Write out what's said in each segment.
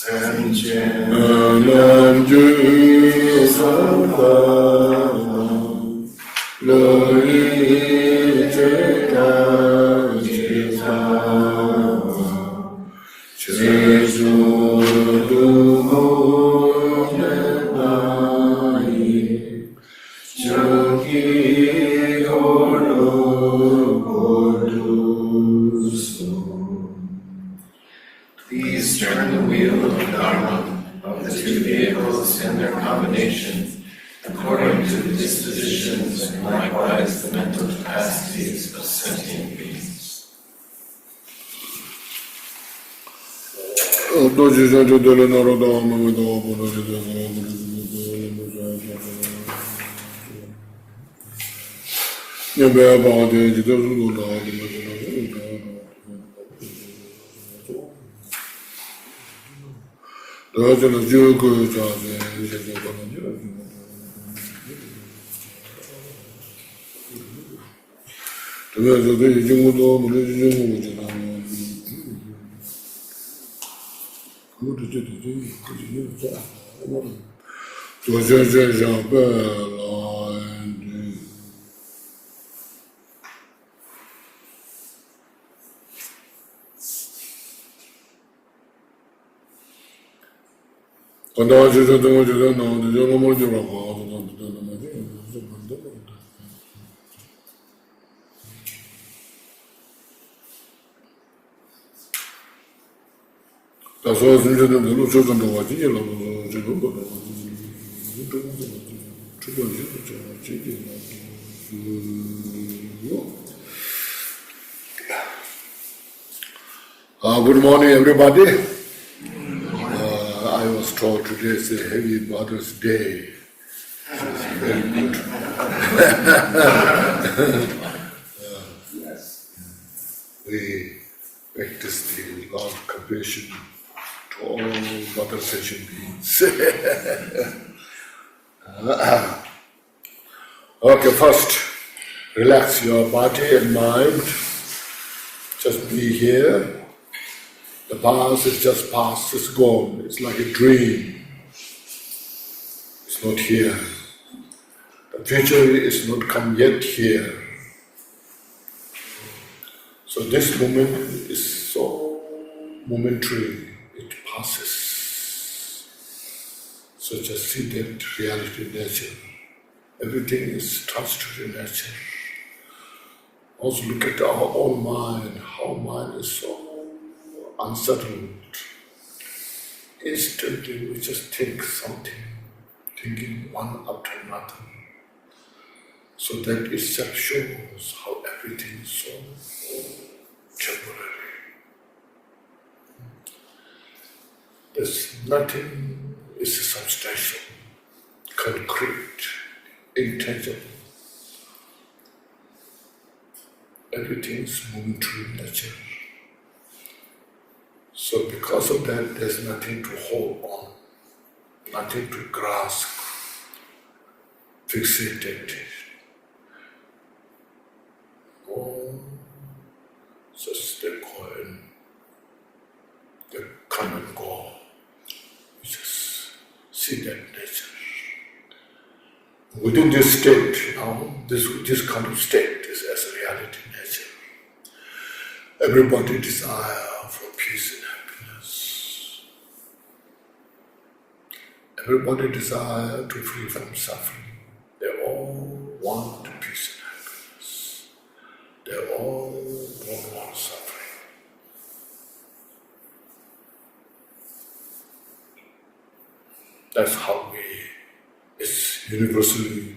Khenchen Namju Sampana Loi Cheta Chita Jesu Dumo Nenai Jogi Horo Koduso. Please turn the wheel of Dharma, of the two vehicles and their combinations, according to the dispositions and likewise the mental capacities of sentient beings. Good morning, everybody. I was told today is a heavy Mother's Day. It's very good. We practice the law of compassion to all mother sentient beings. Okay, first, relax your body and mind. Just be here. The past is just past, it's gone. It's like a dream. It's not here. The future is not come yet here. So this moment is so momentary, it passes. So just see that reality nature. Everything is transitory nature. Also look at our own mind, how mind is so unsettled. Instantly we just think something, thinking one after another. So that itself shows how everything is so temporary. There's nothing is substantial, concrete, intangible. Everything is momentary in nature. So because of that, there's nothing to hold on, nothing to grasp, fixated. Oh, just the coin, they come and go. You just see that nature. Within this state, this kind of state is as a reality nature. Everybody desire for peace and happiness. Everybody desire to free from suffering. They all want peace and happiness. They all don't want suffering. That's how it's universally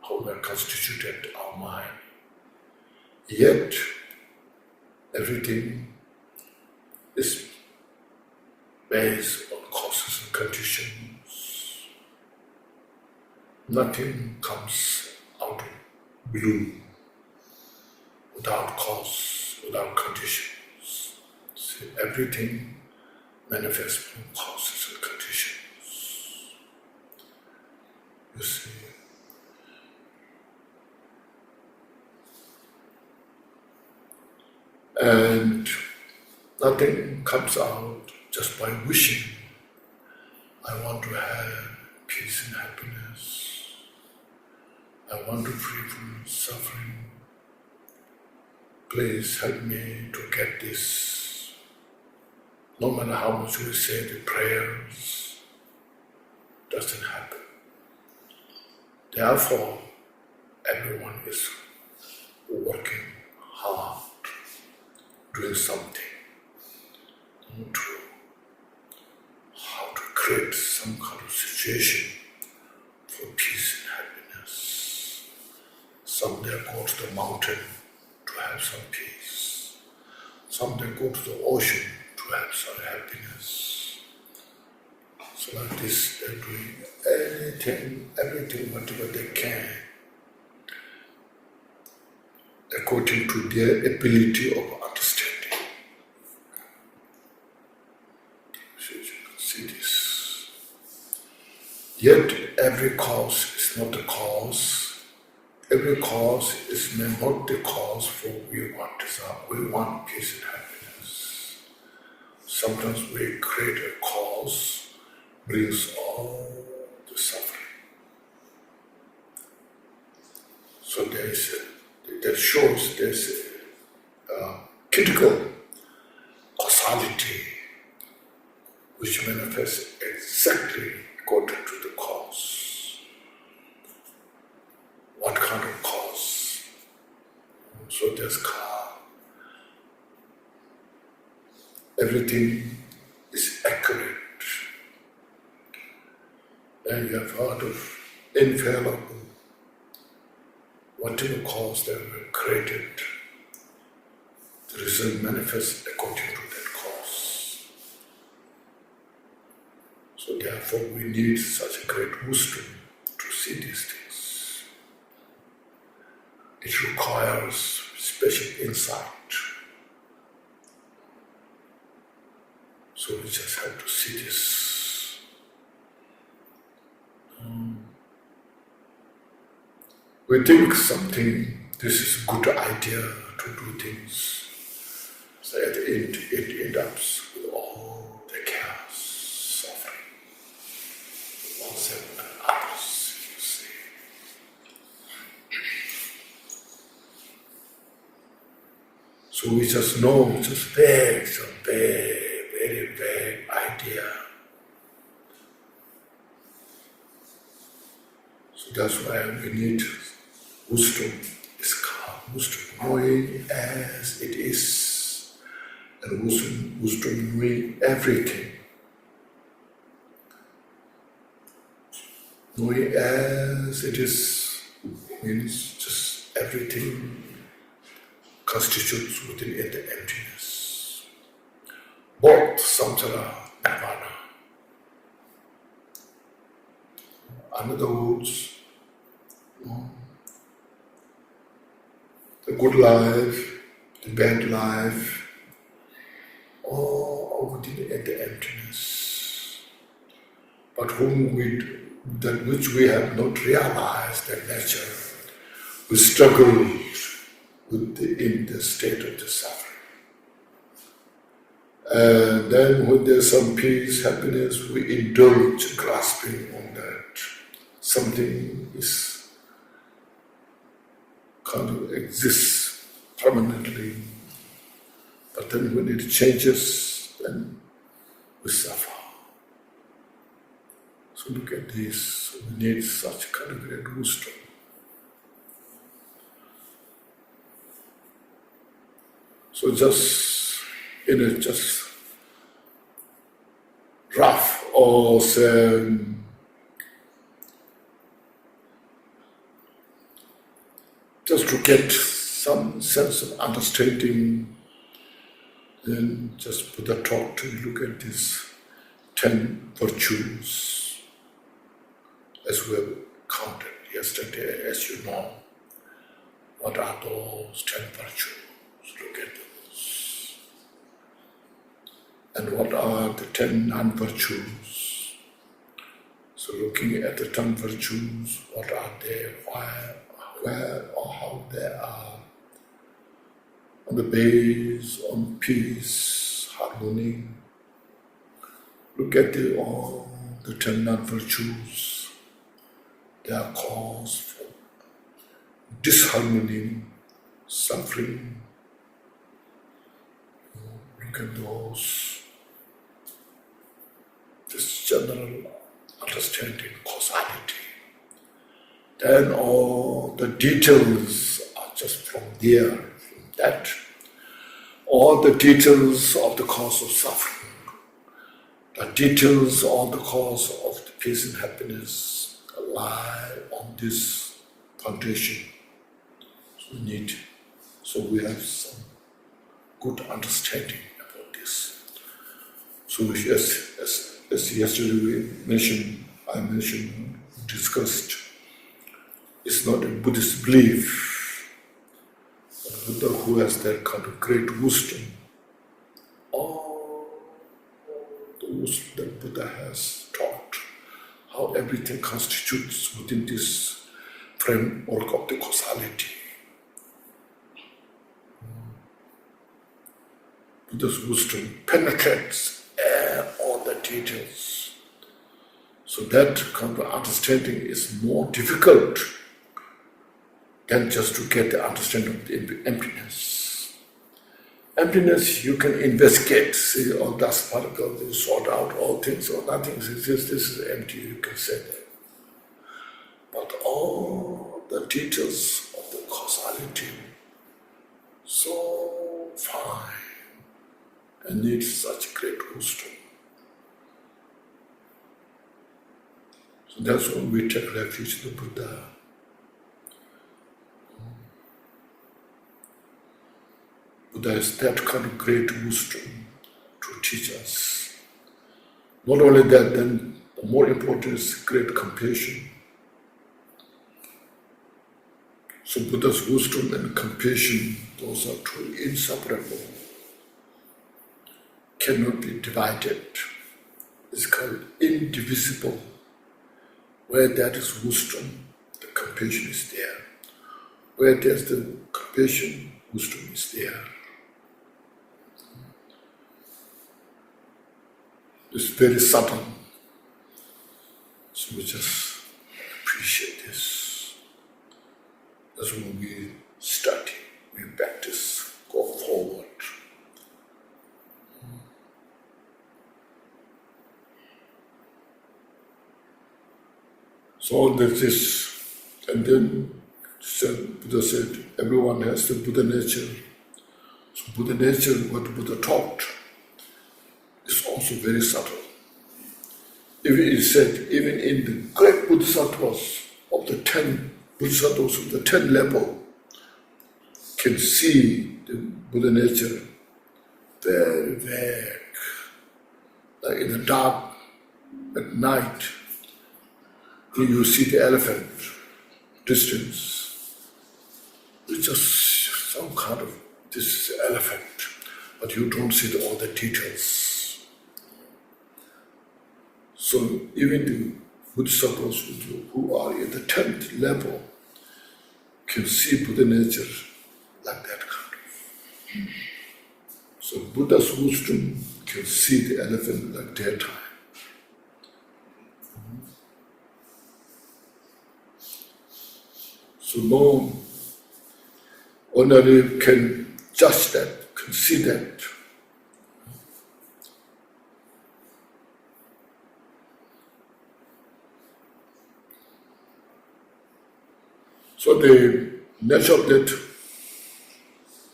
how we are constituted our mind. Yet, everything is based on causes and conditions. Nothing comes out of blue, without cause, without conditions. See, everything manifests from causes and conditions. You see. And nothing comes out just by wishing, I want to have peace and happiness. I want to free from suffering. Please help me to get this. No matter how much we say the prayers, doesn't happen. Therefore, everyone is working hard, doing something to how to create some kind of situation for peace and happiness. Some they go to the mountain to have some peace. Some they go to the ocean to have some happiness. So like this, they're doing everything, whatever they can, according to their ability of understanding. So you can see this. Yet every cause is not the cause. Every cause is not the cause for we want desire. We want peace and happiness. Sometimes we create a cause, brings all the suffering. So that shows there's a critical causality which manifests exactly according to the cause. What kind of cause? So there's karma. Everything is accurate. And you have heard of infallible. Whatever cause that were created, the result manifests according to that cause. So therefore we need such a great wisdom to see these things. It requires special insight. So we just have to see this. We think this is a good idea to do things. So at the end, it ends up with all the chaos, suffering, oneself and others, you see. So we just know, just vague, some vague, very vague idea. So that's why we need wisdom is calm, wisdom knowing as it is, and wisdom knowing everything. Knowing as it is means just everything constitutes within it the emptiness. Both samsara and nirvana. In other words, the good life, the bad life, all within the emptiness. But that which we have not realized that nature, we struggle in the state of the suffering. And then when there's some peace, happiness, we indulge grasping on that. Something is kind of exists permanently, but then when it changes, then we suffer. So look at this, we need such kind of great wisdom. So just rough or just to get some sense of understanding, then just put a talk to look at these 10 virtues as we have counted yesterday, as you know. What are those 10 virtues? Look at those. And what are the 10 non-virtues? So looking at the 10 virtues, what are they, where or how they are, on the base, on peace, harmony, look at all the 10 non-virtues. They are cause for disharmony, suffering. Look at those. This general understanding, causality. Then all the details are just from there, from that. All the details of the cause of suffering, the details of the cause of the peace and happiness lie on this foundation. So we have some good understanding about this. So as yesterday discussed, it's not a Buddhist belief. A Buddha who has that kind of great wisdom, all the wisdom that Buddha has taught, how everything constitutes within this framework of the causality. Buddha's wisdom penetrates all the details. So that kind of understanding is more difficult than just to get the understanding of the emptiness. Emptiness, you can investigate, see all dust particles, you sort out all things, or nothing exists, this is empty, you can say that. But all the details of the causality, so fine, and needs such great wisdom. So that's why we take refuge in the Buddha. Buddha has that kind of great wisdom to teach us. Not only that, then the more important is great compassion. So Buddha's wisdom and compassion, those are two inseparable, cannot be divided. It's called indivisible. Where there is wisdom, the compassion is there. Where there's the compassion, wisdom is there. It's very subtle. So we just appreciate this. That's when we study, we practice, go forward. So there's this, and then Buddha said, everyone has the Buddha nature. So Buddha nature, what Buddha taught, is also very subtle. Even it said, even in the great Bodhisattvas of the 10 Bodhisattvas of the 10 level, can see the Buddha nature very vague. Like in the dark, at night, you see the elephant, distance. It's just some kind of, this is the elephant, but you don't see all the details. So even the Bodhisattvas who are in the 10th level can see Buddha nature like that kind of. So Buddha's wisdom can see the elephant like daytime. So no ordinary can judge that, can see that. So the nature of that,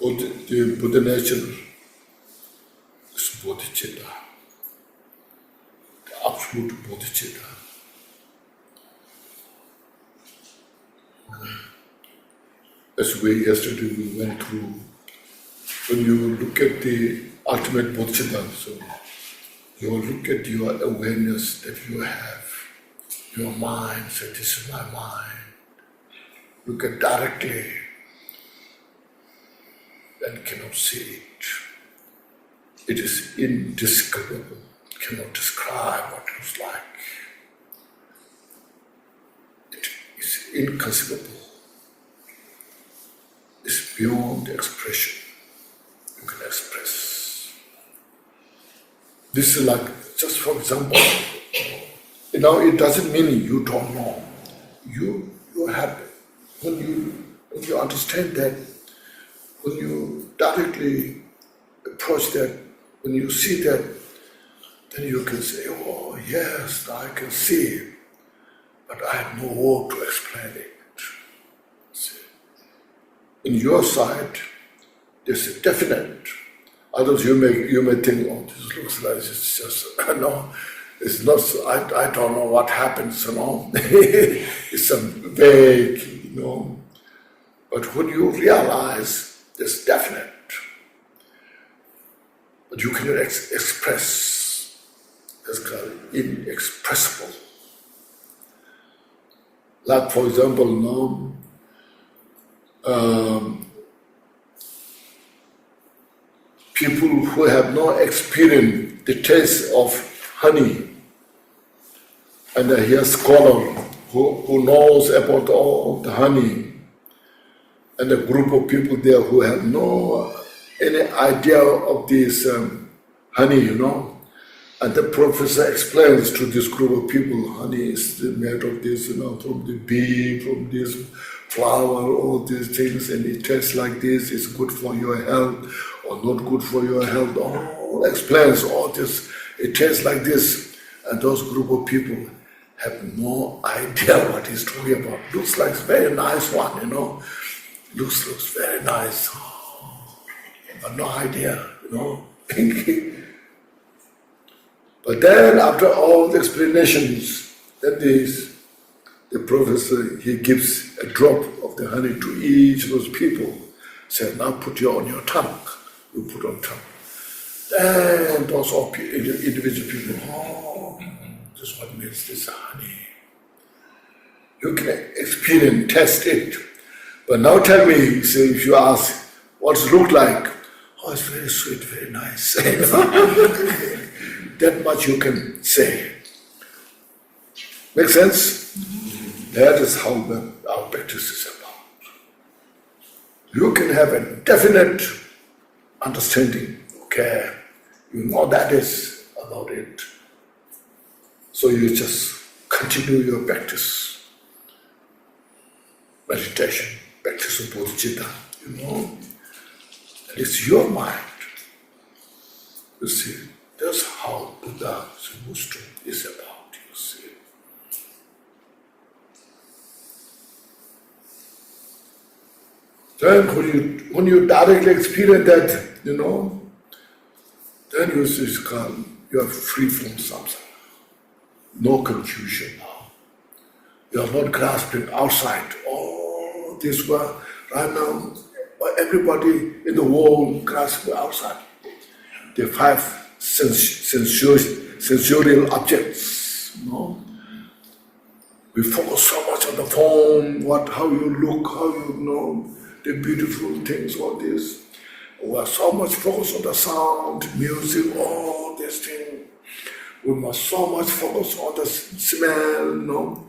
the Buddha nature is Bodhichitta, the absolute Bodhichitta. As yesterday we went through, when you look at the ultimate Bodhichitta, so you look at your awareness that you have, your mind, say, this is my mind. Look at directly, and cannot see it. It is indescribable, cannot describe what it was like. It is inconceivable. It's beyond expression. You can express. This is like just for example, it doesn't mean you don't know. You have, when you understand that, when you directly approach that, when you see that, then you can say, oh yes, I can see, but I have no word to explain it. See? In your side, there's a definite. Others you may think, oh, this looks like it's just no, it's not. I don't know what happens, it's some vague, But when you realize there's definite, but you cannot express, it's called inexpressible. Like for example, people who have not experienced the taste of honey, and here scholar who knows about all the honey, and a group of people there who have no any idea of this honey, and the professor explains to this group of people, honey is made of this, from the bee, from this flower, all these things, and it tastes like this, it's good for your health, or not good for your health, all explains all this, it tastes like this, and those group of people have no idea what he's talking about. Looks like a very nice one, looks very nice, but no idea, But then after all the explanations, then the professor, he gives a drop of the honey to each of those people. Said, now put it on your tongue. You put on tongue. Then those all individual people, this is what makes this honey. You can experience, test it. But now tell me, say, if you ask, what's it look like? Oh, it's very sweet, very nice. That much you can say. Make sense? That is how our practice is about. You can have a definite understanding, okay? You know that is about it. So you just continue your practice. Meditation, practice of Bodhichitta, And it's your mind. You see, that's how Buddha is about, you see. Then when you directly experience that, then you see you are free from samsara. No confusion now. You are not grasping outside. Oh, this one, right now, everybody in the world grasping outside. The five sensorial objects, We focus so much on the form, how you look, how you the beautiful things, all this. We are so much focused on the sound, music, all these things. We must so much focus on the smell,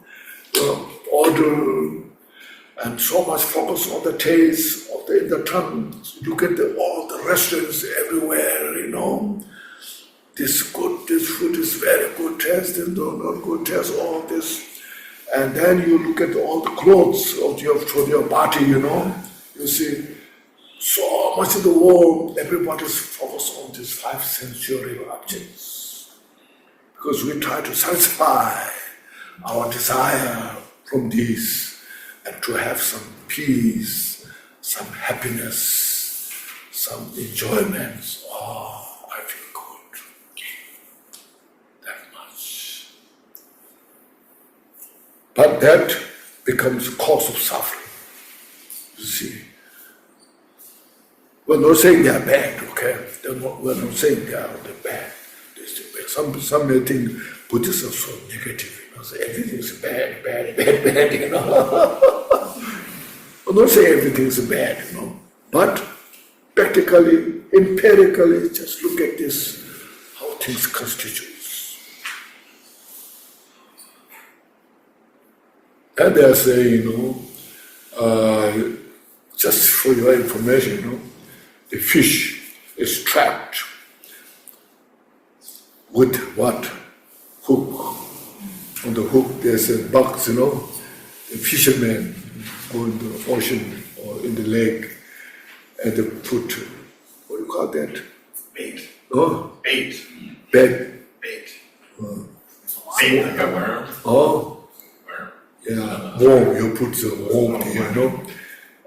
odor, and so much focus on the taste of the tongue. Look at all the restaurants everywhere, This food is very good taste, and not good taste, all this. And then you look at all the clothes for your body, You see, so much in the world, everybody's focused on these five sensorial objects. Because we try to satisfy our desire from these and to have some peace, some happiness, some enjoyment. Oh, I feel good. That much. But that becomes a cause of suffering. You see. We're not saying they are bad, okay? We're not saying they are bad. Some may think Buddhists are so negative, say everything's bad. I'm not saying everything's bad, But practically, empirically, just look at this, how things constitute. And they are saying, just for your information, the fish is trapped with what? Hook. On the hook there's a box, the fishermen go in the ocean or in the lake and they put, what do you call that? Bait. Oh? Bait. Bait. Bait. Bait like a worm. Oh? Worm. Yeah, worm, you put the worm there,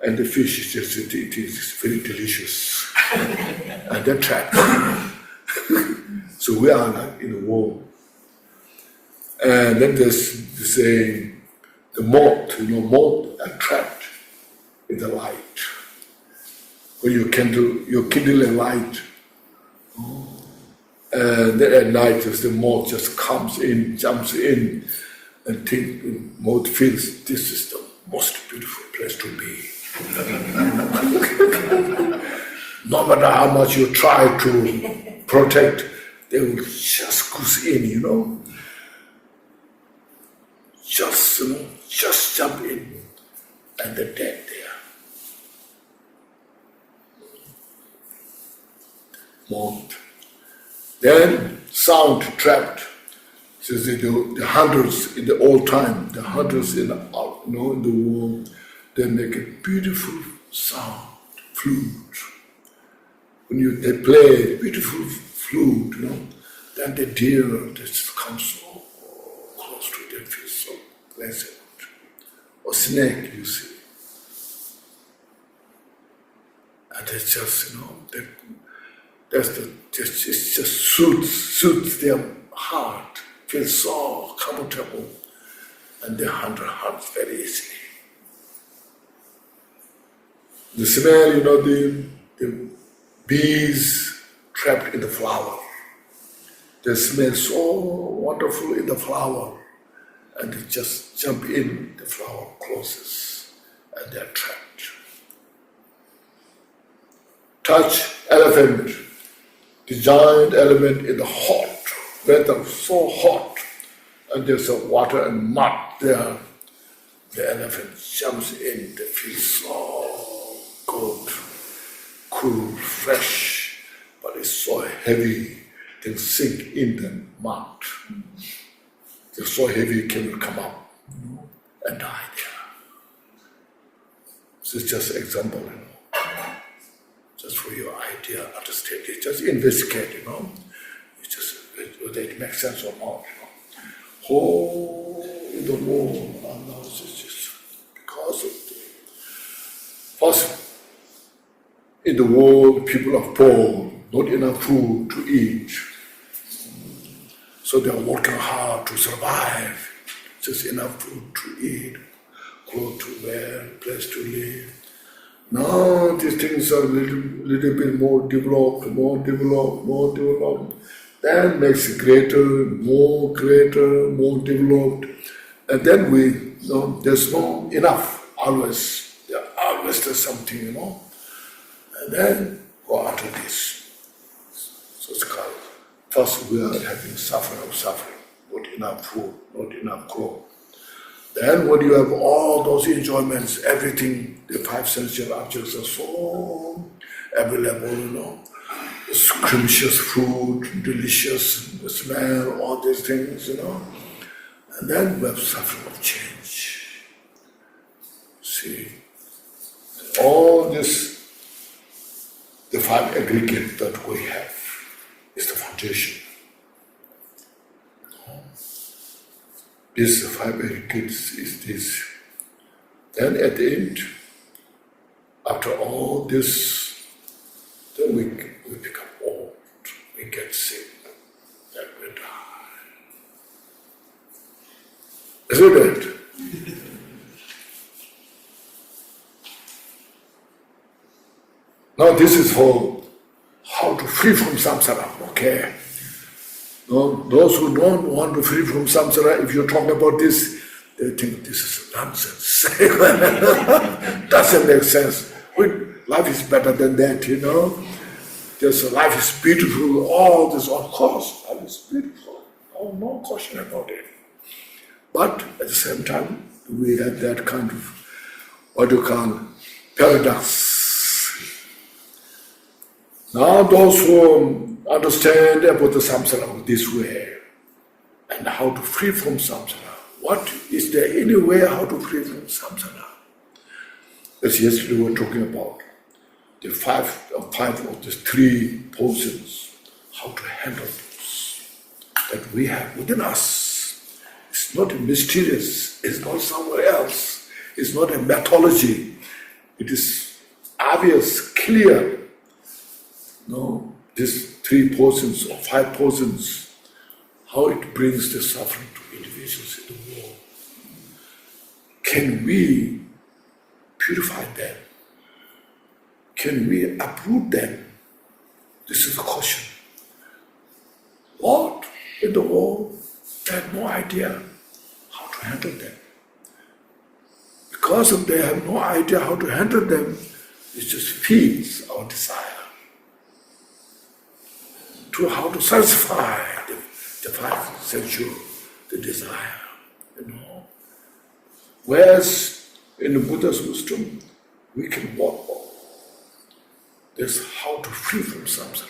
and the fish is just, it is very delicious. And they're trapped. So we are like in a worm. And then there's the saying, the moth, moth are trapped in the light. When you kindle a light, and then at night the moth just comes in, jumps in, and moth feels this is the most beautiful place to be. No matter how much you try to protect, they will just goose in, just jump in, and they're dead there. Moth. Then sound trapped. Since the hunters in the old time, the hunters in the world, they make a beautiful sound, flute. When they play beautiful flute, then the deer just comes so close to them, feels so pleasant. Or snake, you see. And it's just, it just suits their heart, feels so comfortable, and the hunter hunts very easily. The smell, the bees trapped in the flower. They smell so wonderful in the flower, and they just jump in, the flower closes, and they're trapped. Touch elephant, the giant element in the hot weather, so hot, and there's a water and mud there. The elephant jumps in, they feel so good, cool, fresh, but it's so heavy, they sink in the mud. They're so heavy, it cannot come up and die there. This is just an example, just for your idea, understand it, just investigate, It's just whether it makes sense or not, in the world, Allah is just because of first, in the world, people are poor, not enough food to eat. So they are working hard to survive, just enough food to eat, clothes to wear, place to live. Now these things are a little bit more developed, then makes it greater, more developed. And then there's no enough, always there's something, And then go out of this. So it's called, first we are having suffering, not enough food, not enough clothes. Then when you have all those enjoyments, everything, the five sensual objects are so available, scrumptious food, delicious smell, all these things, And then we have suffering of change. See, all this, the five aggregates that we have is the foundation. This five aggregates is this. Then at the end, after all this, then we become old, we get sick, then we die. Isn't it? Now this is for how to free from samsara, okay? Those who don't want to free from samsara, if you talk about this, they think this is nonsense. Doesn't make sense. Life is better than that, Life is beautiful, all this, of course, life is beautiful. No question about it. But at the same time, we have that kind of, what you call, paradox. Now those who understand about the samsara this way, and how to free from samsara. What is there any way how to free from samsara? As yesterday we were talking about the five of the three portions, how to handle those that we have within us. It's not mysterious, it's not somewhere else, it's not a mythology. It is obvious, clear. No, these three portions or five portions, how it brings the suffering to individuals in the world. Can we purify them? Can we uproot them? This is the question. What in the world, they have no idea how to handle them. Because of they have no idea how to handle them, it just feeds our desire to how to satisfy the five sensual, the desire, Whereas in the Buddha's wisdom, we can walk. There's how to free from samsara.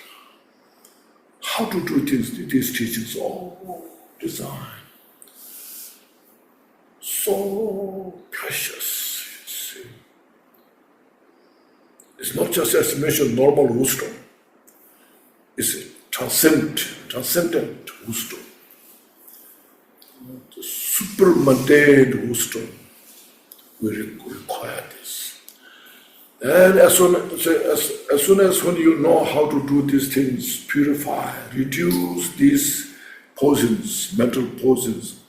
How to do things, these teachings all designed. So precious, you see. It's not just as mentioned normal wisdom. It's a transcendent wisdom. The super mundane wisdom. We require this. And as soon as when you know how to do these things, purify, reduce these poisons, mental poisons,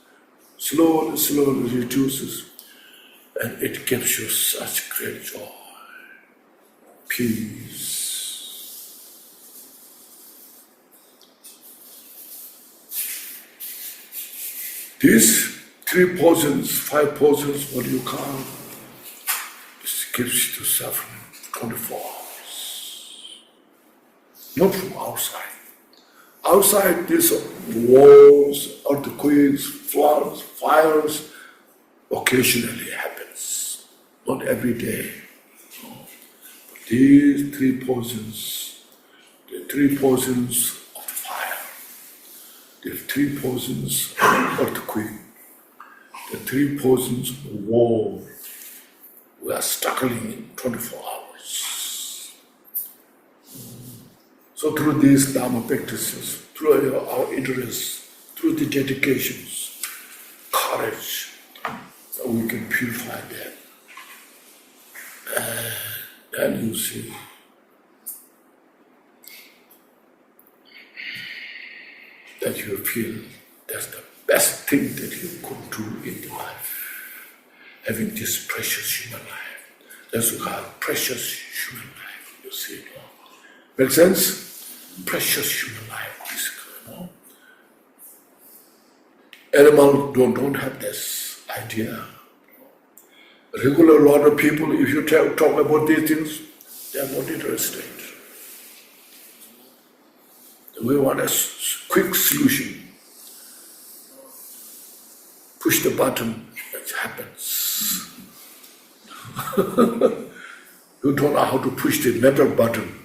slowly reduces, and it gives you such great joy, peace. These three poisons, five poisons, what you count, this gives you to suffering 24 hours. Not from outside. Outside these wars, earthquakes, floods, fires, occasionally happens. Not every day. No. But these three poisons, the three poisons of the fire, the three poisons of earthquake, the three poisons of war, we are struggling in 24 hours. So through these Dharma practices, through our interests, through the dedications, courage, that we can purify them. And then you see, that you feel that's the best thing that you could do in life, having this precious human life. That's what we call precious human life, you see. No? Make sense? Precious human life, basically. No? Animals don't have this idea. Regular lot of people, if you talk about these things, they are not interested. We want a quick solution. Push the button, it happens. You don't know how to push the metal button.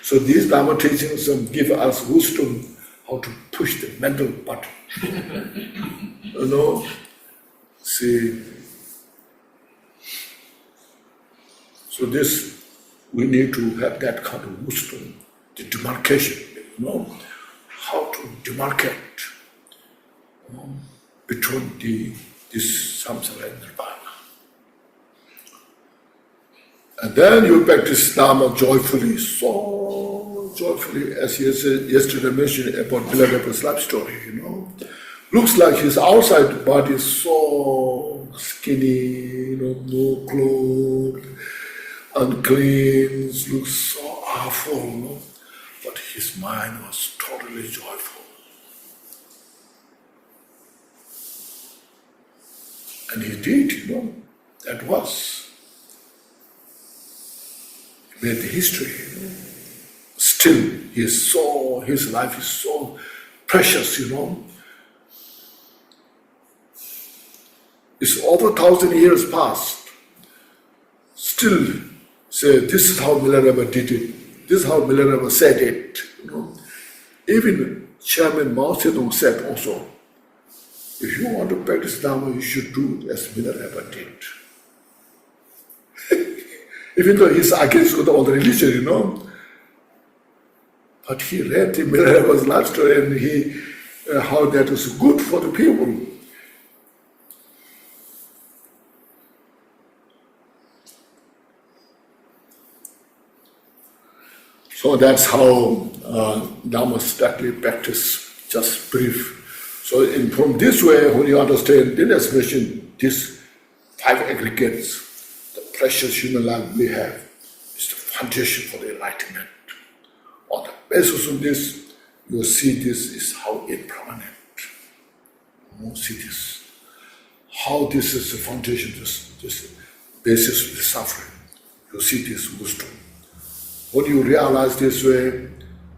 So these Dharma teachings give us wisdom how to push the mental button. See. So this, we need to have that kind of wisdom, the demarcation, how to demarcate between this samsara and nirvana. And then you practice Dharma joyfully, so joyfully, as yesterday mentioned about Milarepa's life story, Looks like his outside body is so skinny, no clothes, unclean, looks so awful, but his mind was totally joyful. And he did, that was. He made the history, Still, his life is so precious, It's over 1,000 years past. Still, say, this is how Milarepa did it. This is how Milarepa said it. Even Chairman Mao Zedong said also, if you want to practice Dharma, you should do as Milarepa did. Even though he's against all the religion, but he read the Milarepa's life story and how that was good for the people. So that's how Dharma study practice, just brief. So from this way, when you understand, then as mentioned, these 5 aggregates, the precious human life we have, is the foundation for the enlightenment. On the basis of this, you will see this is how impermanent. You will see this. How this is the foundation, this basis of the suffering. You see this wisdom. When you realize this way,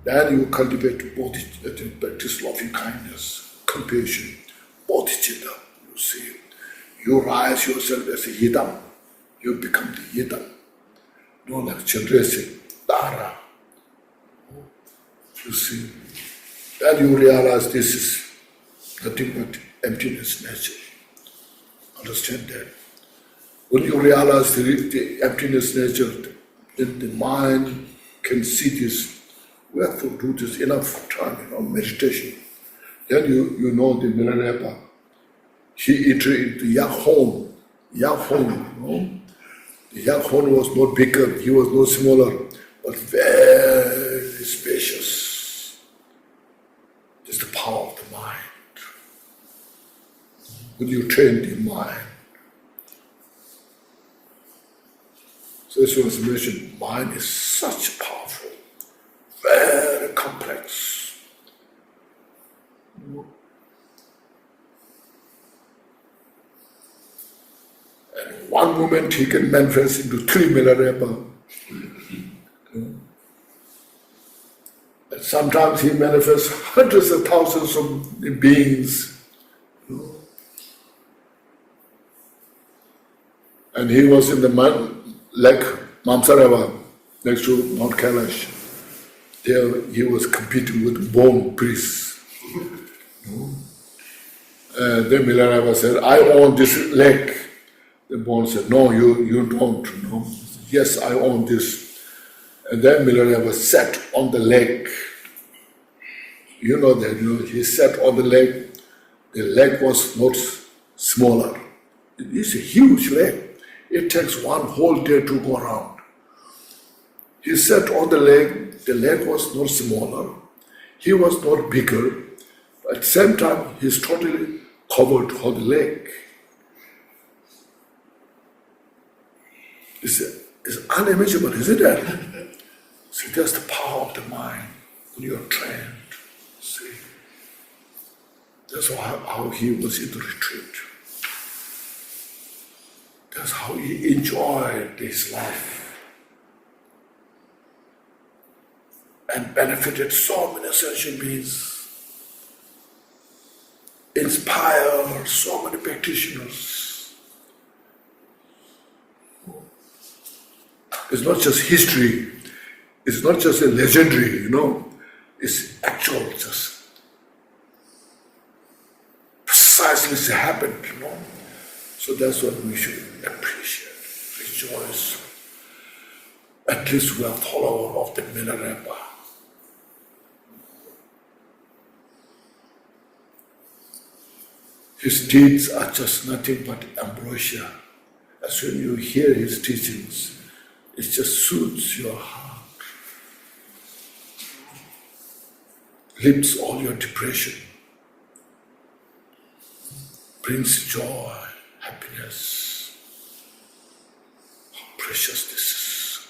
then you cultivate bodhichitta, practice loving kindness, compassion, bodhichitta. You see, you rise yourself as a yidam. You become the yidam. Not like Chandrasik, Dara. You see, then you realize this is nothing but emptiness nature. Understand that? When you realize the emptiness nature, then the mind can see this. We have to do this enough time, meditation. Then you know the Milarepa. He entered into yak home. The yak home was not bigger, he was not smaller, but very spacious. Just the power of the mind. When you train the mind. So this was mentioned, mind is such powerful, very complex. And one moment he can manifest into 3 Milarepa. And sometimes he manifests hundreds of thousands of beings. And he was in the Lake Mamsarava, next to Mount Kailash. There he was competing with Bon priests. And then Milarepa said, I own this lake. The Bon said, no, you don't. Yes, I own this. And then Milarepa sat on the lake. You know that, he sat on the lake. The lake was not smaller. It is a huge lake. It takes one whole day to go around. He sat on the lake was not smaller, he was not bigger, but at the same time he's totally covered whole the lake. It's unimaginable, isn't it? See, that's the power of the mind when you're trained. See, that's how he was in the retreat. That's how he enjoyed his life and benefited so many sentient beings, inspired so many practitioners. It's not just history, it's not just a legendary, it's actual, just precisely happened, So that's what we should appreciate, rejoice. At least we are followers of the Milarepa. His deeds are just nothing but ambrosia. As when you hear his teachings, it just soothes your heart, lifts all your depression, brings joy, happiness. How precious this is.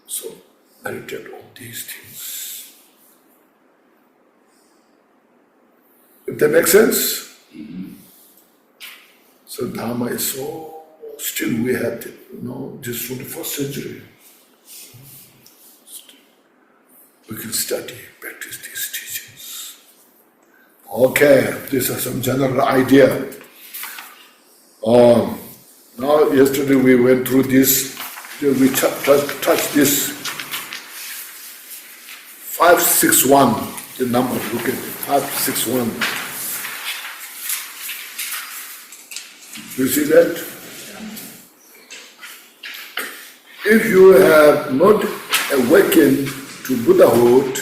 So meditate on these things. If that makes sense? So Dharma is so, still we have to, this from the 1st century. We can study, practice these teachings. Okay, these are some general idea. Now yesterday we went through this, we touched this 561, the number, look at it, 561. You see that? If you have not awakened to Buddhahood,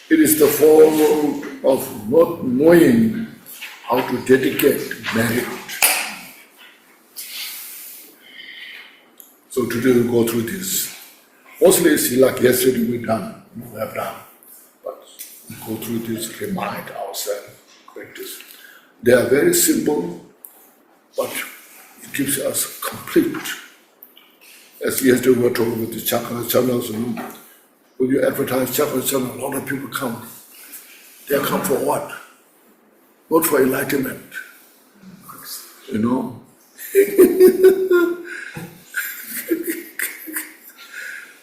it is the fault of not knowing how to dedicate merit. So today we go through this. Mostly it's like yesterday we have done. But we go through this, remind ourselves, practice. They are very simple, but it gives us complete. As yesterday we were talking with the chakra channels, when you advertise chakra channel, a lot of people come. They come for what? Not for enlightenment. You know?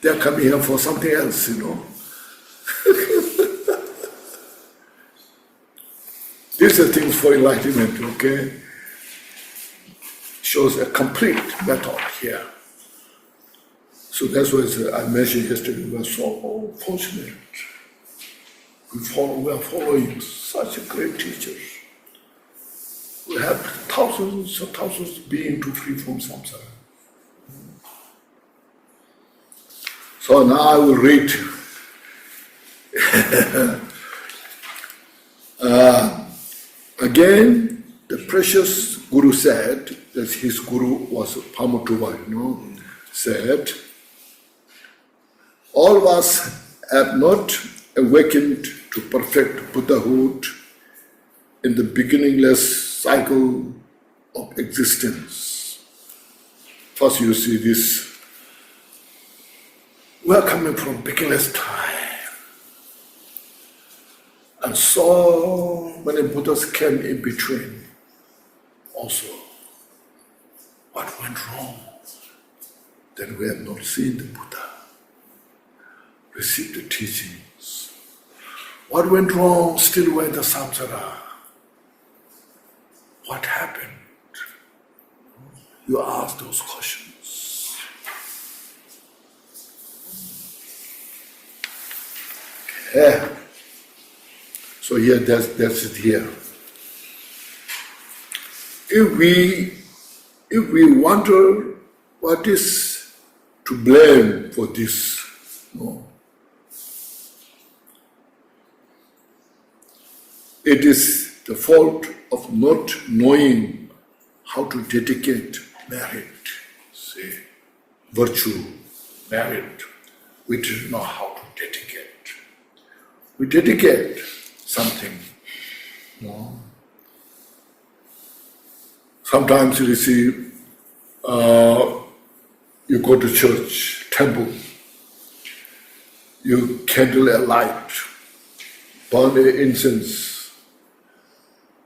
They're coming here for something else, you know. These are things for enlightenment, okay? Shows a complete method here. So that's why I mentioned yesterday, we are so fortunate. We are following such a great teacher. We have thousands and thousands of beings to free from samsara. So now I will read. Again, the precious Guru said, that his Guru was Pamutuva, said, all of us have not awakened to perfect Buddhahood in the beginningless cycle of existence. First you see this, we are coming from beginningless time. And so many Buddhas came in between also. What went wrong? Then we have not seen the Buddha, received the teachings. What went wrong? Still went the samsara. What happened? You ask those questions. Okay. So here, that's it here. If we wonder what is to blame for this, it is the fault of not knowing how to dedicate merit, see, virtue, merit. We didn't know how to dedicate. We dedicate something. Sometimes you see, you go to church, temple, you kindle a light, burn an incense,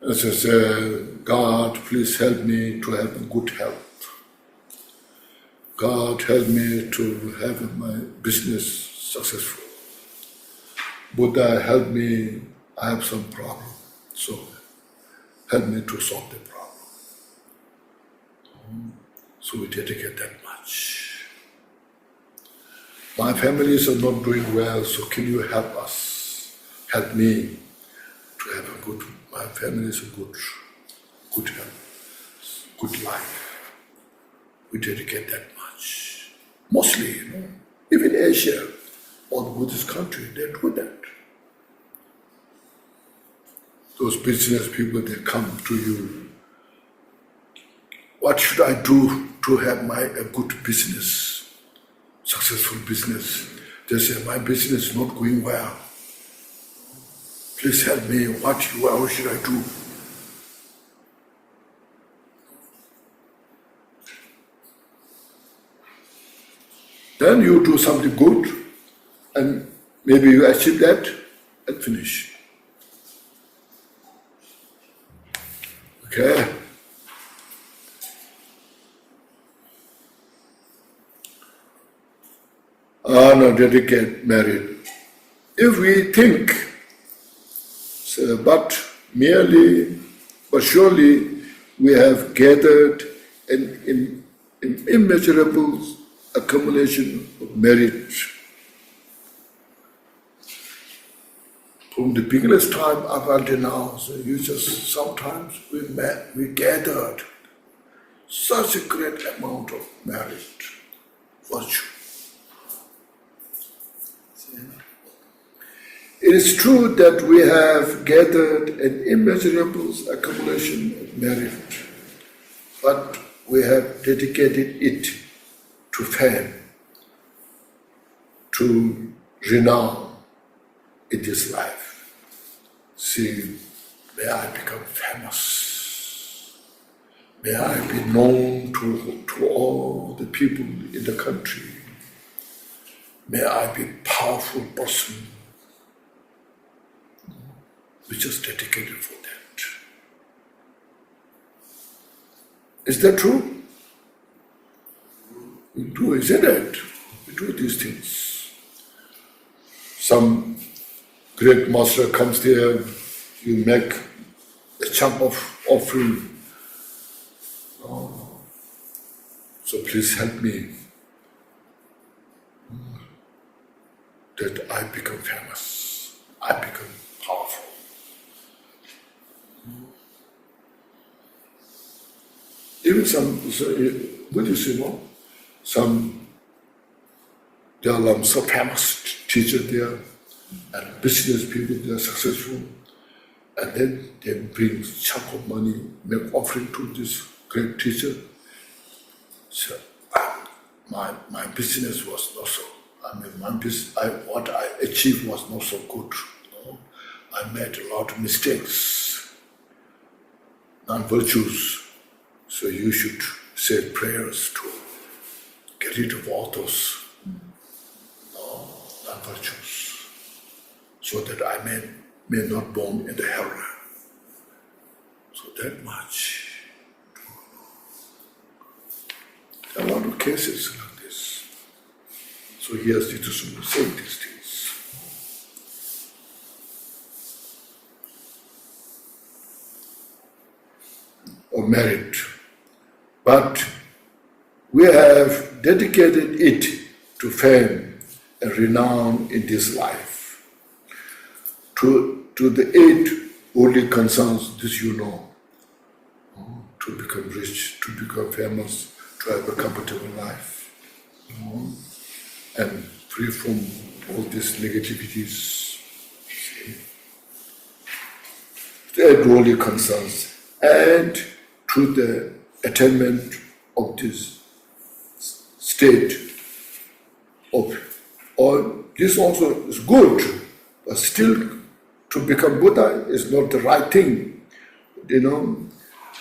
and say, God, please help me to have a good health. God, help me to have my business successful. Buddha, help me, I have some problem, so help me to solve the problem. So we dedicate that much. My families are not doing well, so can you help us? Help me to have a good, my family is a good health, good life. We dedicate that much. Mostly, even Asia, all the Buddhist country, they do that. Those business people, they come to you. What should I do to have a good business, successful business? They say, my business is not going well. Please help me, what should I do? Then you do something good, and maybe you achieve that, and finish. Okay? No, dedicate merit. If we think, but surely we have gathered an immeasurable accumulation of merit. from the beginner's time up until now. So you just sometimes we gathered such a great amount of merit, virtue. It is true that we have gathered an immeasurable accumulation of merit, but we have dedicated it to fame, to renown in this life. See, may I become famous. May I be known to all the people in the country. May I be a powerful person. We just dedicated for that. Is that true? We do, isn't it? We do these things. Some great master comes there, you make a chunk of offering. Oh, so please help me that I become famous, I become powerful. Even some Buddhists, there are some famous teachers there, and business people, they are successful, and then they bring chunk of money, make offering to this great teacher. So my business was not so. What I achieved was not so good. I made a lot of mistakes, non-virtues. So you should say prayers to get rid of all those non-virtues, so that I may not born in the hell. So that much. There are a lot of cases like this. So here's Tucson saying these things. Or merit. But we have dedicated it to fame and renown in this life. To the 8 holy concerns, this you know. To become rich, to become famous, to have a comfortable life. And free from all these negativities. The 8 holy concerns. And to the attainment of this state of, or this also is good, but still to become Buddha is not the right thing.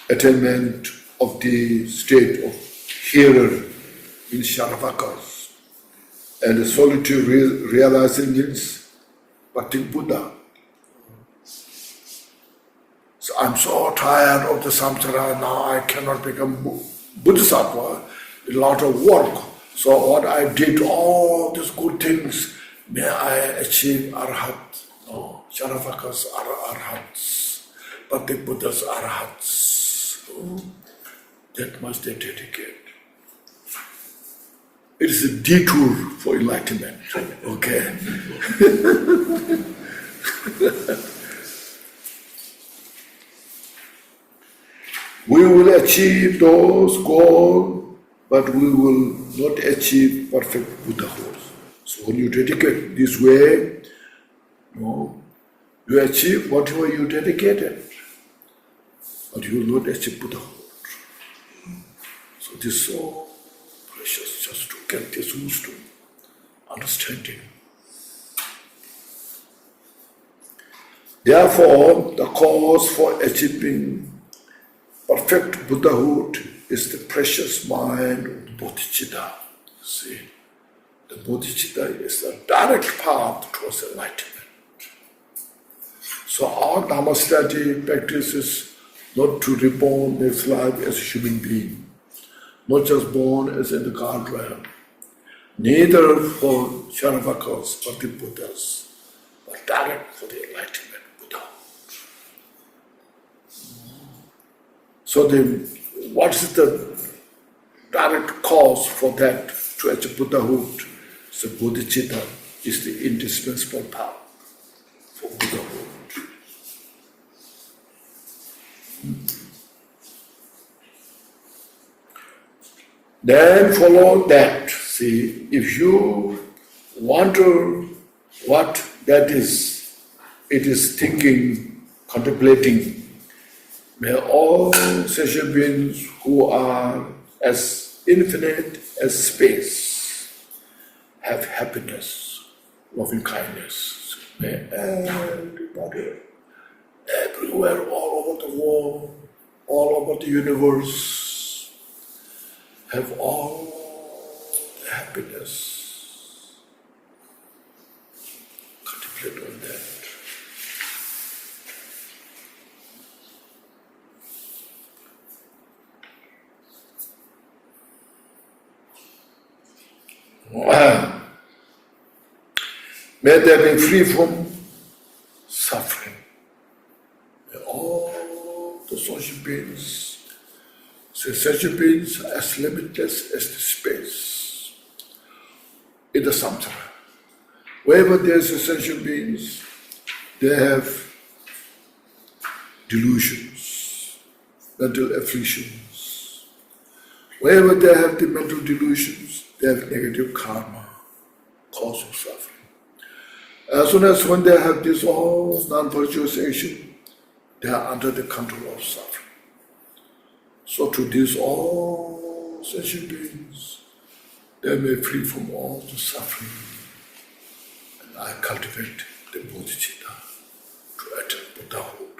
Attainment of the state of hearer in Sharavakas, and the solitude realizing means Bhakti Buddha. So I'm so tired of the samsara, now I cannot become Bodhisattva, a lot of work. So what I did, all these good things, may I achieve Arhat. No, Sharavakas are Arhats, Bhakti Buddhas are Arhats. That must they dedicate. It is a detour for enlightenment, okay? We will achieve those goals, but we will not achieve perfect Buddhahood. So when you dedicate this way, you achieve whatever you dedicated, but you will not achieve Buddhahood. So this is so precious just to get this wisdom, understanding. Therefore, the cause for achieving perfect Buddhahood is the precious mind of the Bodhichitta. See, the Bodhichitta is the direct path towards enlightenment. So our Dharma-study practice is not to reborn next life as a human being, not just born as in the God realm, neither for Sharavakas, Bhakti Buddhas, but direct for the enlightenment Buddha. So then, what is the direct cause for that to achieve Buddhahood? So Bodhicitta is the indispensable path for Buddhahood. Then follow that. See, if you wonder what that is, it is thinking, contemplating. May all sentient beings who are as infinite as space have happiness, loving kindness. May everybody, everywhere, all over the world, all over the universe, have all the happiness. Contemplate on that. May they be free from suffering. May all the sentient beings, sentient beings as limitless as the space in the samsara. Wherever there is sentient beings, they have delusions, mental afflictions. Wherever they have the mental delusions, they have negative karma, cause of suffering. As soon as when they have this all non-virtuous action, they are under the control of suffering. So to these all sentient beings, they may be free from all the suffering. And I cultivate the Bodhichitta to attain Buddhahood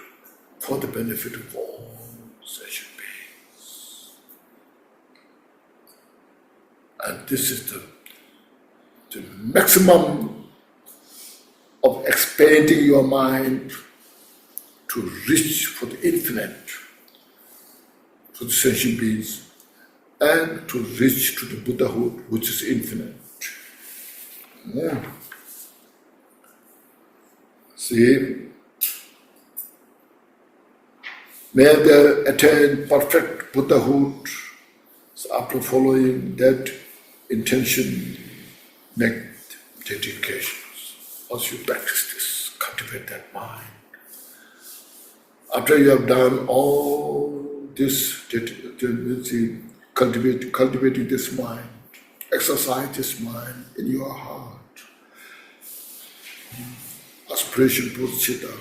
for the benefit of all sentient beings. And this is the maximum of expanding your mind to reach for the infinite, for the sentient beings, and to reach to the Buddhahood, which is infinite. Yeah. See, may they attain perfect Buddhahood. So after following that intention, make dedications. Once you practice this, cultivate that mind. After you have done all this, cultivating this mind, exercise this mind in your heart. Aspiration Bodhichitta,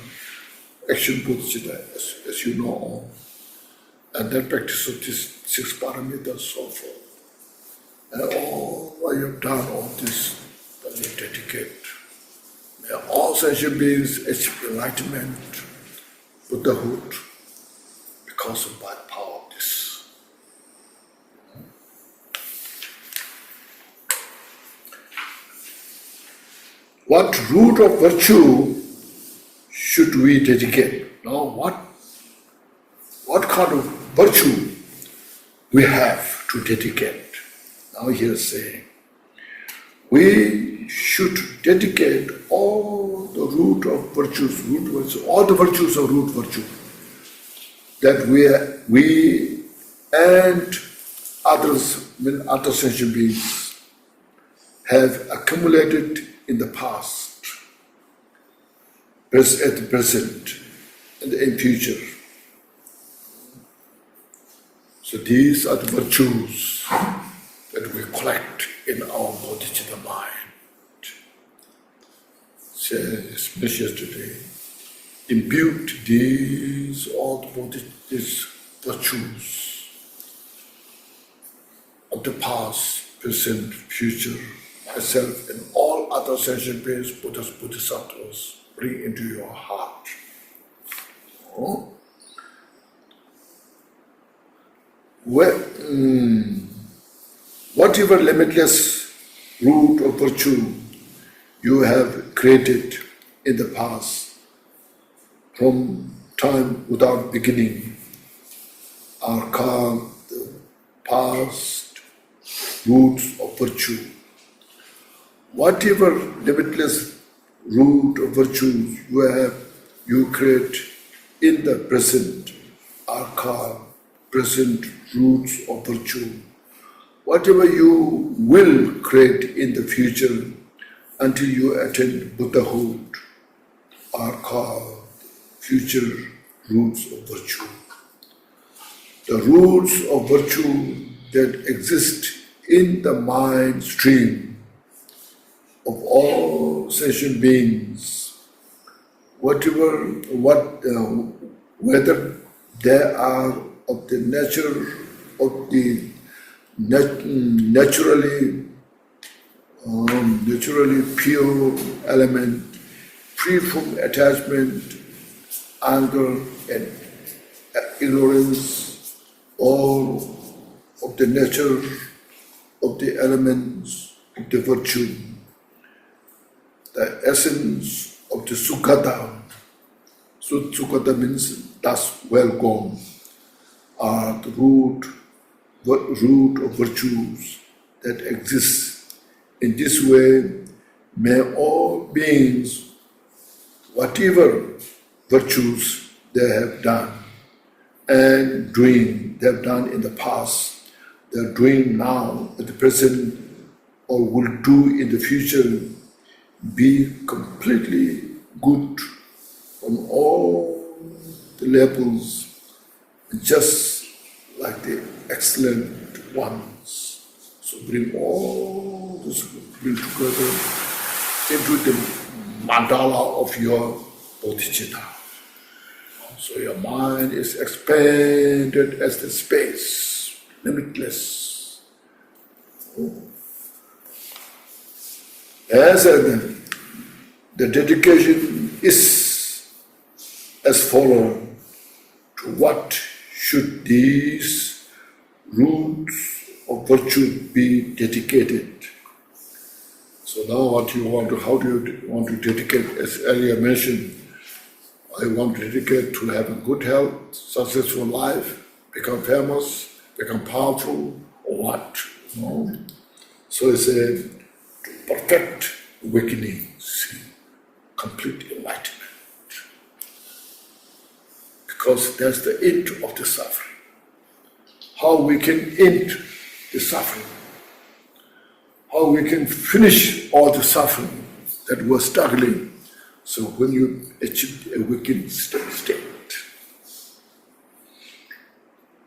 action Bodhichitta, as you know all. And then practice of this 6 paramitas, so forth. And all while you have done all this, then you dedicate. May all sentient beings achieve enlightenment, Buddhahood, because of by the power of this. What root of virtue should we dedicate? Now, what kind of virtue we have to dedicate? Now he is saying, we should dedicate all the root of virtues, all the virtues of root virtue that we and others, other sentient beings, have accumulated in the past, at the present, and in future. So these are the virtues that we collect in our bodhicitta mind. Says yesterday, impute these virtues of the past, present, future, myself, and all other sentient beings, Buddhas, Bodhisattvas, bring into your heart. Oh. Whatever limitless root of virtue you have created in the past, from time without beginning, are called the past roots of virtue. Whatever limitless root of virtues you create in the present are called present roots of virtue. Whatever you will create in the future until you attain Buddhahood are called future roots of virtue. The roots of virtue that exist in the mind stream of all sentient beings, whether they are of the nature of the naturally pure element, free from attachment, anger, and ignorance, or of the nature of the elements of the virtue, the essence of the sukhata. Sukhata means thus well gone, are the root of virtues that exist. In this way, may all beings, whatever virtues they have done and they have done in the past, they are doing now, at the present, or will do in the future, be completely good on all the levels, just like the excellent ones. So bring all this together into the mandala of your Bodhichitta. So your mind is expanded as the space, limitless. As the dedication is as follows: to what should these roots of virtue be dedicated? So now how do you want to dedicate? As earlier mentioned, I want to dedicate to have a good health, successful life, become famous, become powerful, or what? No. So it's a perfect awakening, see, complete enlightenment. Because that's the end of the suffering. How we can end the suffering, how we can finish all the suffering that we're struggling. So when you achieve a awakened state,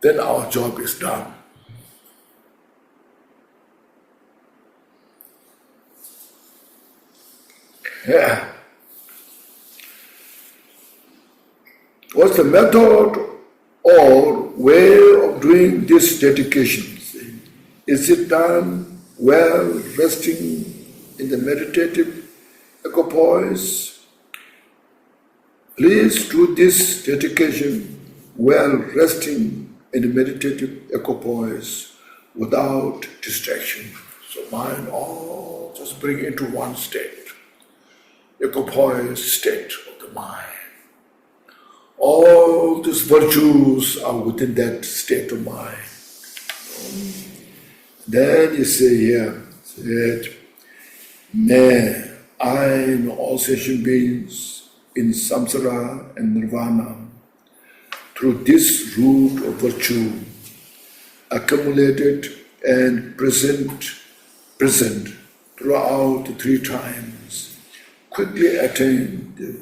then our job is done. Yeah. What's the method or way of doing this dedication? Is it done well, resting in the meditative equipoise? Please do this dedication while resting in the meditative equipoise without distraction. So mind all just bring into one state, equipoise state of the mind. All these virtues are within that state of mind. Then you say here, may I and all sentient beings in samsara and nirvana, through this root of virtue, accumulated and present throughout the 3 times, quickly attain the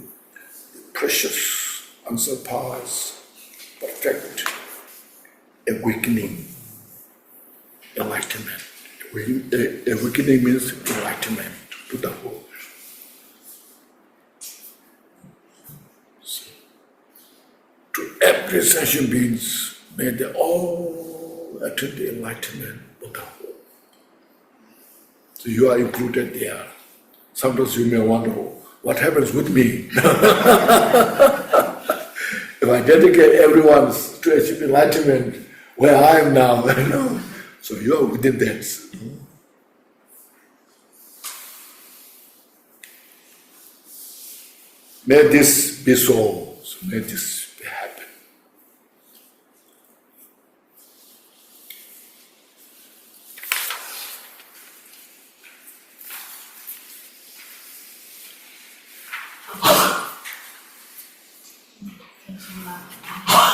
precious, unsurpassed, perfect awakening, enlightenment. Awakening means enlightenment to the whole. So, to every sentient beings, may they all attain the enlightenment of the whole. So you are included there. Sometimes you may wonder, what happens with me? If I dedicate everyone to achieve enlightenment, where I am now, so you are within that. May this be so. So may this happen.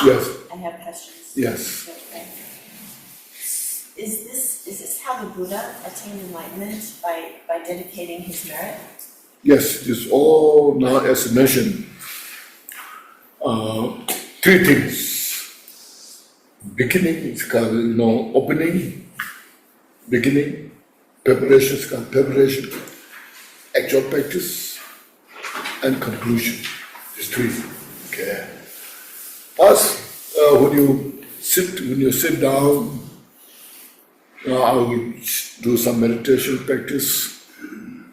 Yes. I have questions. Yes. Okay. Is this how the Buddha attained enlightenment, by dedicating his merit? Yes, this all now as mentioned. 3 things. Beginning is called, opening. beginning, preparation, actual practice, and conclusion. These three. Okay. First, when you sit down, I will do some meditation practice.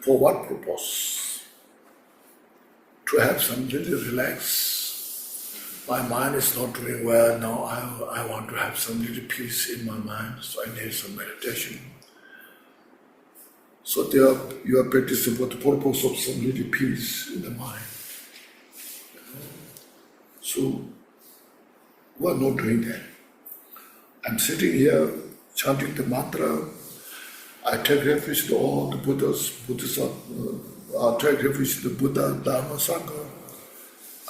For what purpose? To have some little relax. My mind is not doing well now. I want to have some little peace in my mind, so I need some meditation. So you are practicing for the purpose of some little peace in the mind. So we are not doing that. I'm sitting here chanting the mantra. I take refuge to all the Buddhas, I take refuge to the Buddha, Dharma, Sangha,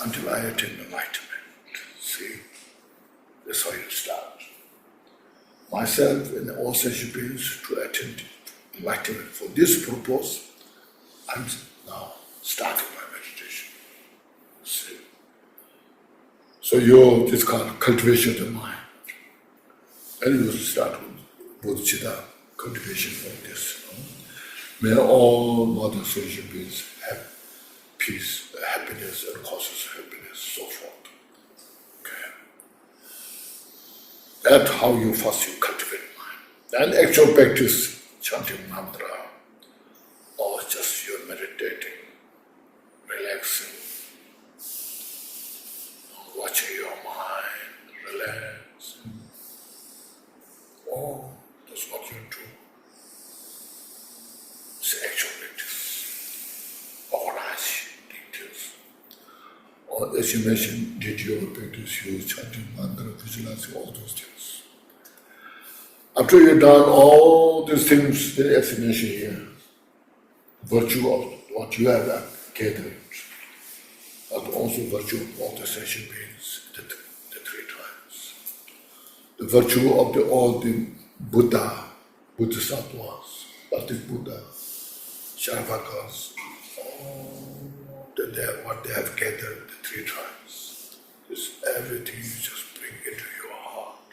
until I attain enlightenment. See, that's how you start. Myself and all sentient beings to attain enlightenment. For this purpose, I'm now starting my meditation. See. So this is called cultivation of the mind. And you start with Bodhichitta, cultivation of this. May all mother sentient beings have peace, happiness, and causes of happiness, so forth. Okay. That's how you cultivate mind. And actual practice, chanting mantra, or just you're meditating, relaxing, watching your mind, relaxing. Oh, that's what you do. It's actual practice. Organize details. Or as you mentioned, did your practice, you chanting mantra, visualizing all those things. After you've done all these things, the explanation here, virtue of what you have gathered, but also virtue of all the sentient beings, the three tribes. The virtue of all the Buddha, Bodhisattvas, Bhakti Buddha, Sharavakas, all what they have gathered, the three tribes, is everything you just bring into your heart.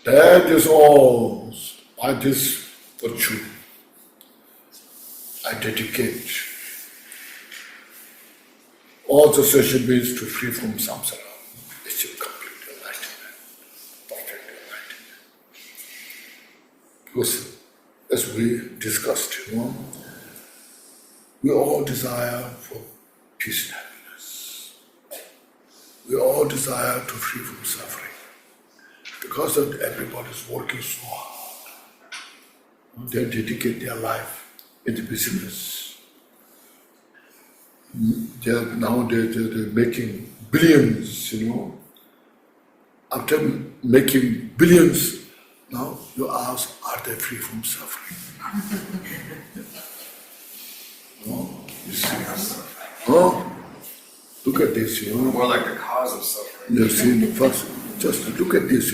That is all. By this virtue, I dedicate all the sentient beings to free from samsara, achieve complete enlightenment, perfect enlightenment. Because as we discussed, we all desire for peace and happiness. We all desire to free from suffering. Because everybody is working so hard. They dedicate their life in the business. They're making billions, After making billions, now you ask, are they free from suffering? No, you see. Oh, look at this, More like the cause of suffering. You see, first, just look at this,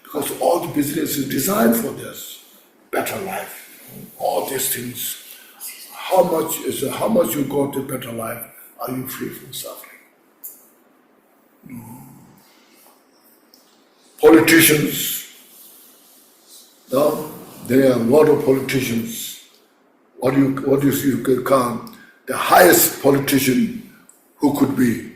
because all the business is designed for this better life. All these things. How much you got a better life? Are you free from suffering? No. Politicians. Now there are a lot of politicians. What you can call the highest politician who could be?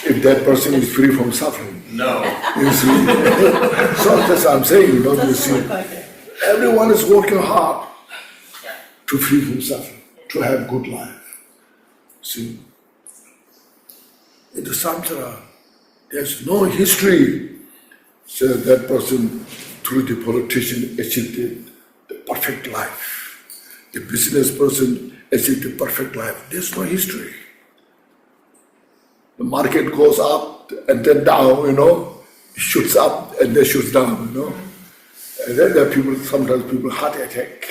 If that person is free from suffering. No. You see. So that's what I'm saying, you see. Everyone is working hard to free from suffering, to have good life. See. In the samsara, there's no history. So that person, through the politician, achieved the perfect life. The business person achieved the perfect life. There's no history. The market goes up and then down, it shoots up and then shoots down, And then there are sometimes people heart attack,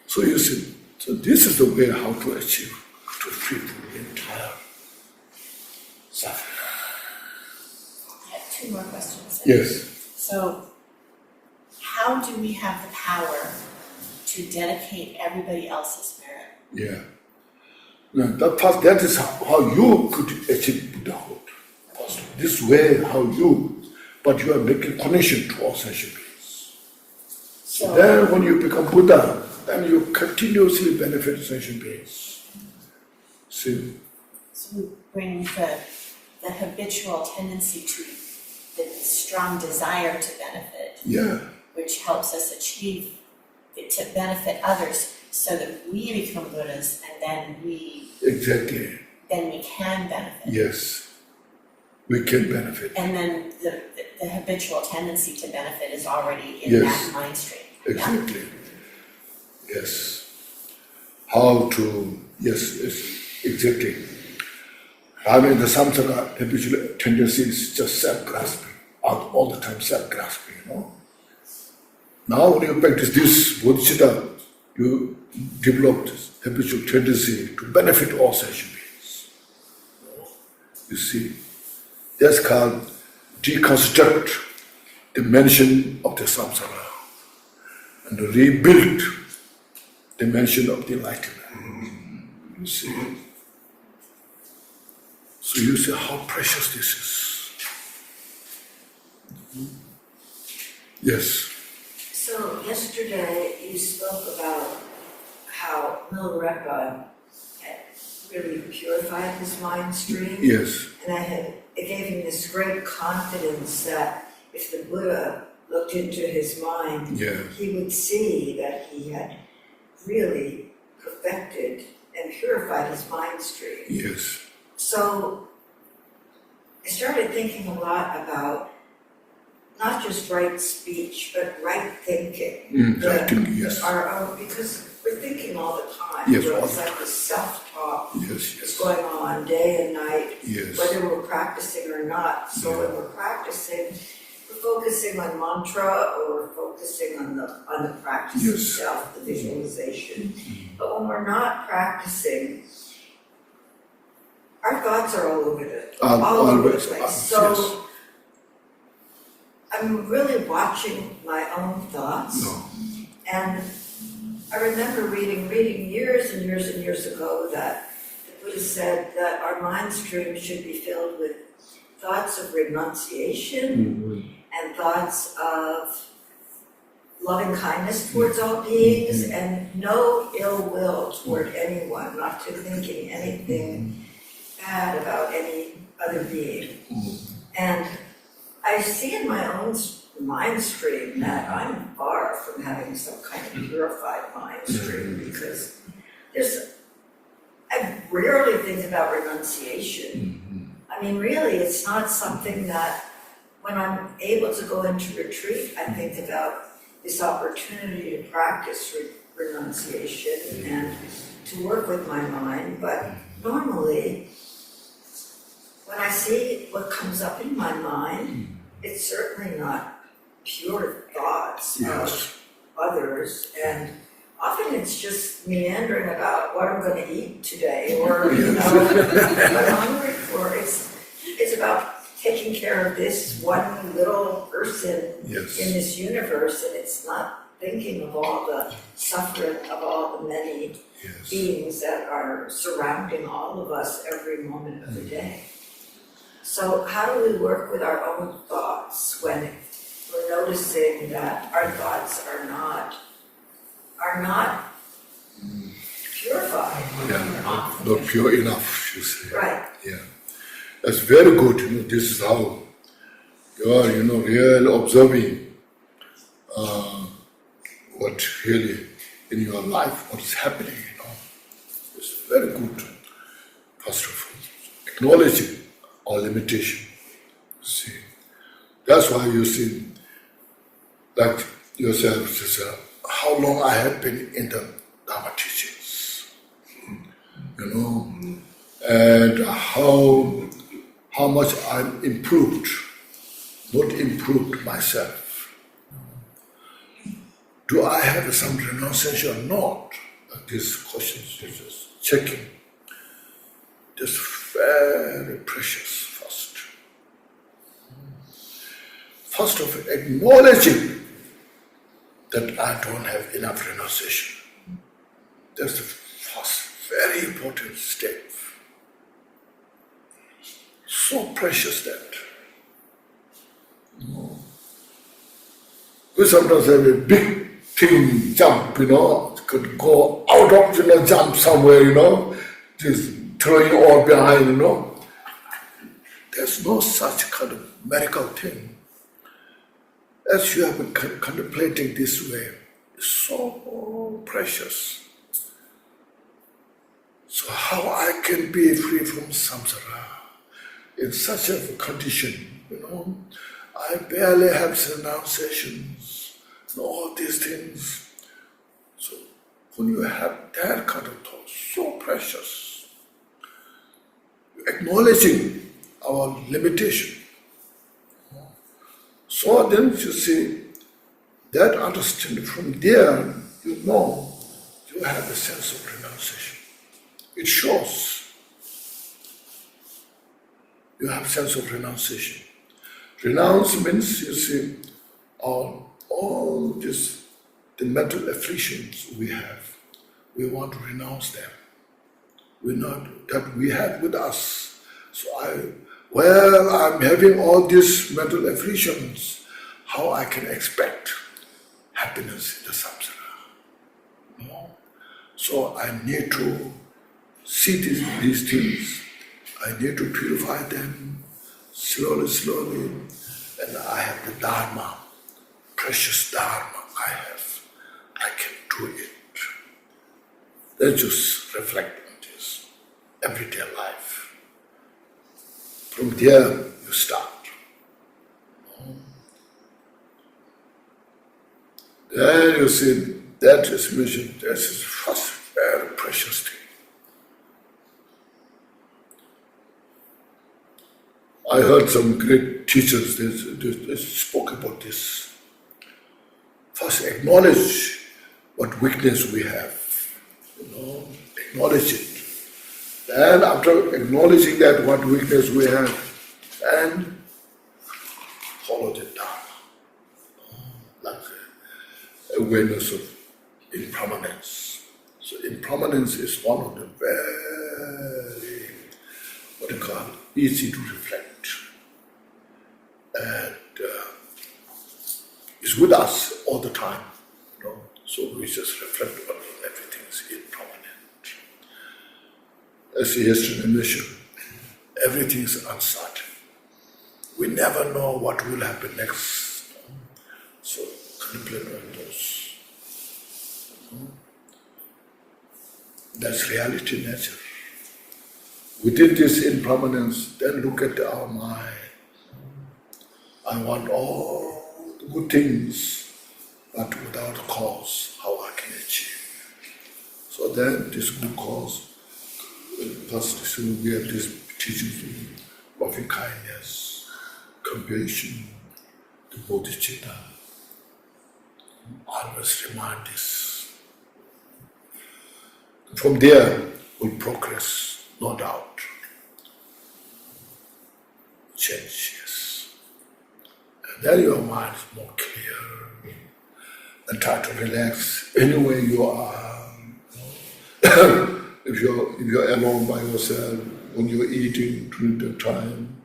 So you see, this is the way how to achieve, to free from the entire suffering. I have two more questions. Yes. So, how do we have the power to dedicate everybody else's merit. Yeah. Now, that is how you could achieve Buddhahood. First, this way, but you are making connection to all sentient beings. So Then when you become Buddha, then you continuously benefit sentient beings. See? So we bring the habitual tendency to the strong desire to benefit, Yeah, which helps us achieve to benefit others, so that we become Buddhas, and then we exactly. can benefit. Yes, we can benefit. And then the habitual tendency to benefit is already in Yes. that mind stream. Exactly. Yes. How to, yes, exactly. I mean, the samsara habitual tendency is just self-grasping, all the time self-grasping, Now when you practice this bodhicitta, you develop this habitual tendency to benefit all sentient beings. You see, that's called deconstruct the dimension of the samsara and rebuild the dimension of the enlightenment. You see. So you see how precious this is. Yes. So yesterday you spoke about how Milarepa had really purified his mind stream. Yes. And it gave him this great confidence that if the Buddha looked into his mind, he would see that he had really perfected and purified his mind stream. Yes. So I started thinking a lot about not just right speech, but right thinking. Right thinking, yes. Our own, because we're thinking all the time. Yes, all It's the like the self-talk Yes, is going on day and night, Yes. whether we're practicing or not. So when we're practicing, we're focusing on mantra or we're focusing on the practice itself, the visualization. But when we're not practicing, our thoughts are all over the place. So I'm really watching my own thoughts. And I remember reading years and years and years ago that the Buddha said that our mind stream should be filled with thoughts of renunciation and thoughts of loving kindness towards all beings and no ill will toward anyone, not to thinking anything bad about any other being. And I see in my own mind stream that I'm far from having some kind of purified mind stream, because I rarely think about renunciation. I mean, really, it's not something that when I'm able to go into retreat, I think about this opportunity to practice renunciation and to work with my mind. But normally, when I see what comes up in my mind, it's certainly not pure thoughts of others, and often it's just meandering about what I'm going to eat today, or what I'm hungry for. It's about taking care of this one little person in this universe, and it's not thinking of all the suffering of all the many beings that are surrounding all of us every moment of the day. So how do we work with our own thoughts when we're noticing that our thoughts are not purified? Not pure enough, you say. Right. Yeah. That's very good. This is how you are, really observing what really in your life, what is happening, It's very good. First of all, acknowledging our limitation. See, that's why you see, like yourself, how long I have been in the Dharma teachings, and how much I'm improved, not improved myself. Do I have some renunciation or not? These questions, just checking. Just very precious first. First of all, acknowledging that I don't have enough renunciation. That's the first very important step. So precious that. We sometimes have a big thing jump, could go out of, jump somewhere, just throwing all behind, There's no such kind of miracle thing. As you have been contemplating this way, it's so precious. So how I can be free from samsara in such a condition, I barely have renunciations and all these things. So when you have that kind of thought, so precious, acknowledging our limitation. So then you see, that understanding, from there, you have a sense of renunciation. It shows you have sense of renunciation. Renounce means, you see, all this, the mental afflictions we have, we want to renounce them. That we have with us. So I'm having all these mental afflictions, how I can expect happiness in the samsara? So I need to see these things. I need to purify them slowly, and I have the Dharma, precious Dharma I can do it. Let's just reflect on this everyday life. From there you start. Then you see, that is mission, that is the first very precious thing. I heard some great teachers, they spoke about this. First, acknowledge what weakness we have. Acknowledge it. Then after acknowledging that what weakness we have, and follow the Dharma. Like the awareness of impermanence. So impermanence is one of the very, easy to reflect. And it's with us all the time. So we just reflect on everything's impermanent. As yesterday mentioned, everything's uncertain. We never know what will happen next. So contemplate on those. That's reality, nature. Within this impermanence, then look at our mind. I want all the good things, but without cause, how I can achieve. So then this good cause, first we have this teachings of loving kindness, compassion, the Bodhichitta. Always remind this. From there, we'll progress, no doubt. Change, yes. And then your mind is more clear. And try to relax anywhere you are. If you're alone by yourself, when you're eating during the time,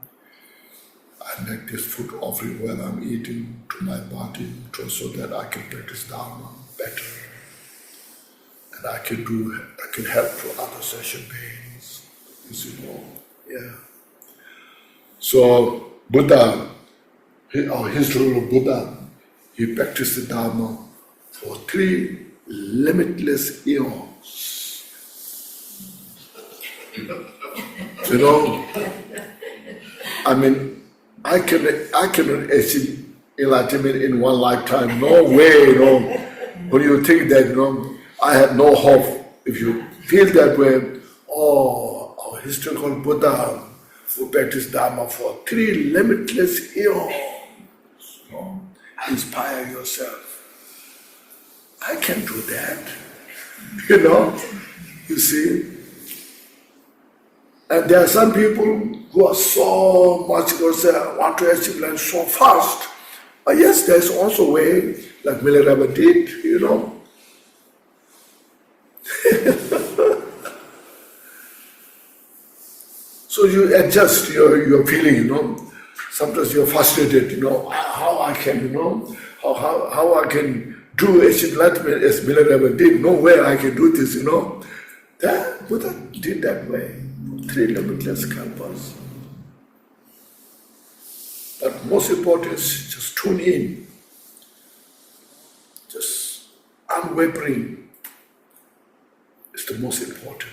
I make this food offering when I'm eating to my body, so that I can practice Dharma better. And I can help to other session beings. Yeah. So Buddha, our history of Buddha, he practiced the Dharma for 3 limitless eons. I cannot achieve enlightenment in one lifetime. No way, When you think that, I have no hope. If you feel that way, our historical Buddha who practiced Dharma for 3 limitless eons. Inspire yourself. I can do that. You see. And there are some people who are so much want to achieve life so fast. But yes, there's also a way, like Milarepa did, So you adjust your feeling, Sometimes you're frustrated, how I can, how I can do enlightenment as Milarepa did. No way I can do this, That Buddha did that way. 3 limitless kalpas. But most important is just tune in. Just unwavering is the most important.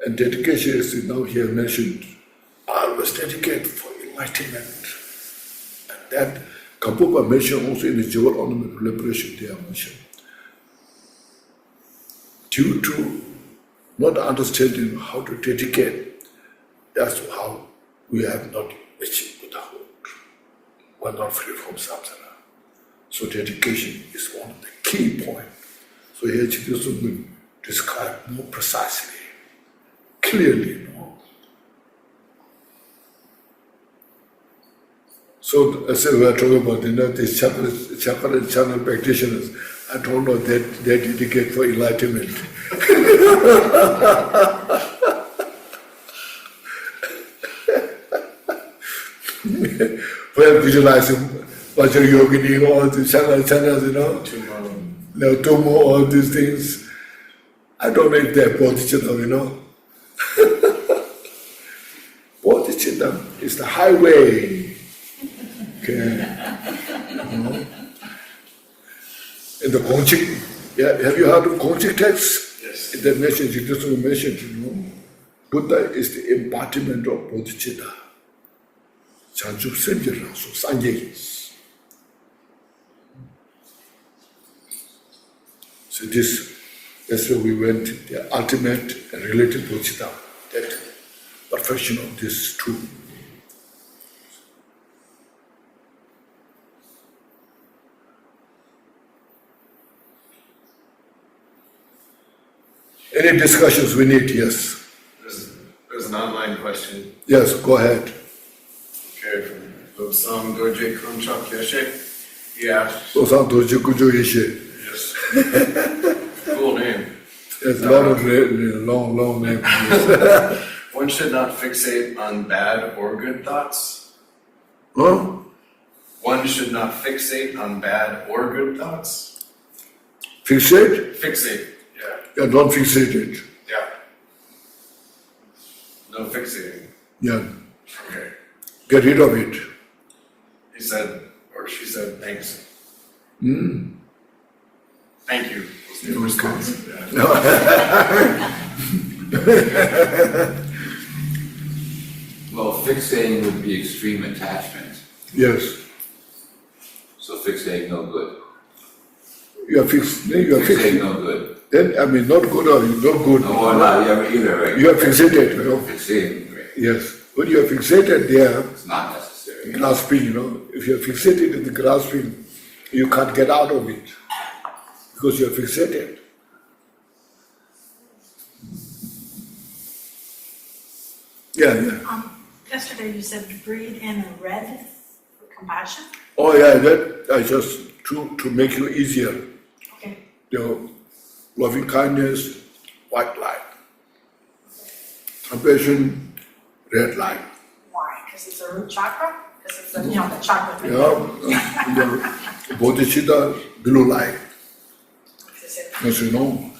And dedication is now here mentioned. Always dedicate for enlightenment. And that Kyobpa mentioned also in the Jewel Ornament of Liberation, they are mentioned. Due to not understanding how to dedicate, that's how we have not achieved Buddhahood. We are not free from samsara. So dedication is one of the key points. So here Chittisa will describe more precisely, clearly. So as we were talking about, these chakra and channel practitioners, I don't know that they dedicate for enlightenment. Well, visualizing Vajra Yogini, all the channels, Tumo, all these things. I don't know if they're Bodhichitta, Bodhichitta is the highway. Okay. In the Konchog, have you heard of Konchog text? Yes. In that message, you just mentioned, Buddha is the embodiment of Bodhichitta. Chanchu Senjira, so Sanjay. So that's where we went, the ultimate and relative Bodhichitta, that perfection of this two. Any discussions we need? Yes. There's an online question. Yes, go ahead. Okay, from Tucson, Konchog Yeshe. He asked, Tucson, Yeshe. yes, cool name. It's a lot of long name. One should not fixate on bad or good thoughts. Huh? One should not fixate on bad or good thoughts. Fixate? Fixate, yeah. Yeah, don't fixate it. Yeah. No fixating. Yeah. Okay. Get rid of it. He said, or she said, thanks. Thank you was the response. Yeah. Well, fixating would be extreme attachment, Yes. so fixating no good. You are fixed. Then you are Fixating fixed. no good. Then not good or not good. No, or not either, right? You are fixated. Fixating, right? Yes. When you are fixated there, It's not necessary. grasping, if you are fixated in the grasping, you can't get out of it because you are fixated. Yeah. Yesterday you said breathe in red for compassion. Oh yeah, that I just to make you easier. Okay. Loving kindness, white light. Compassion, red light. Why? Because it's a root chakra? Because it's the chakra. Bodhichitta, blue light. Is it- As you know.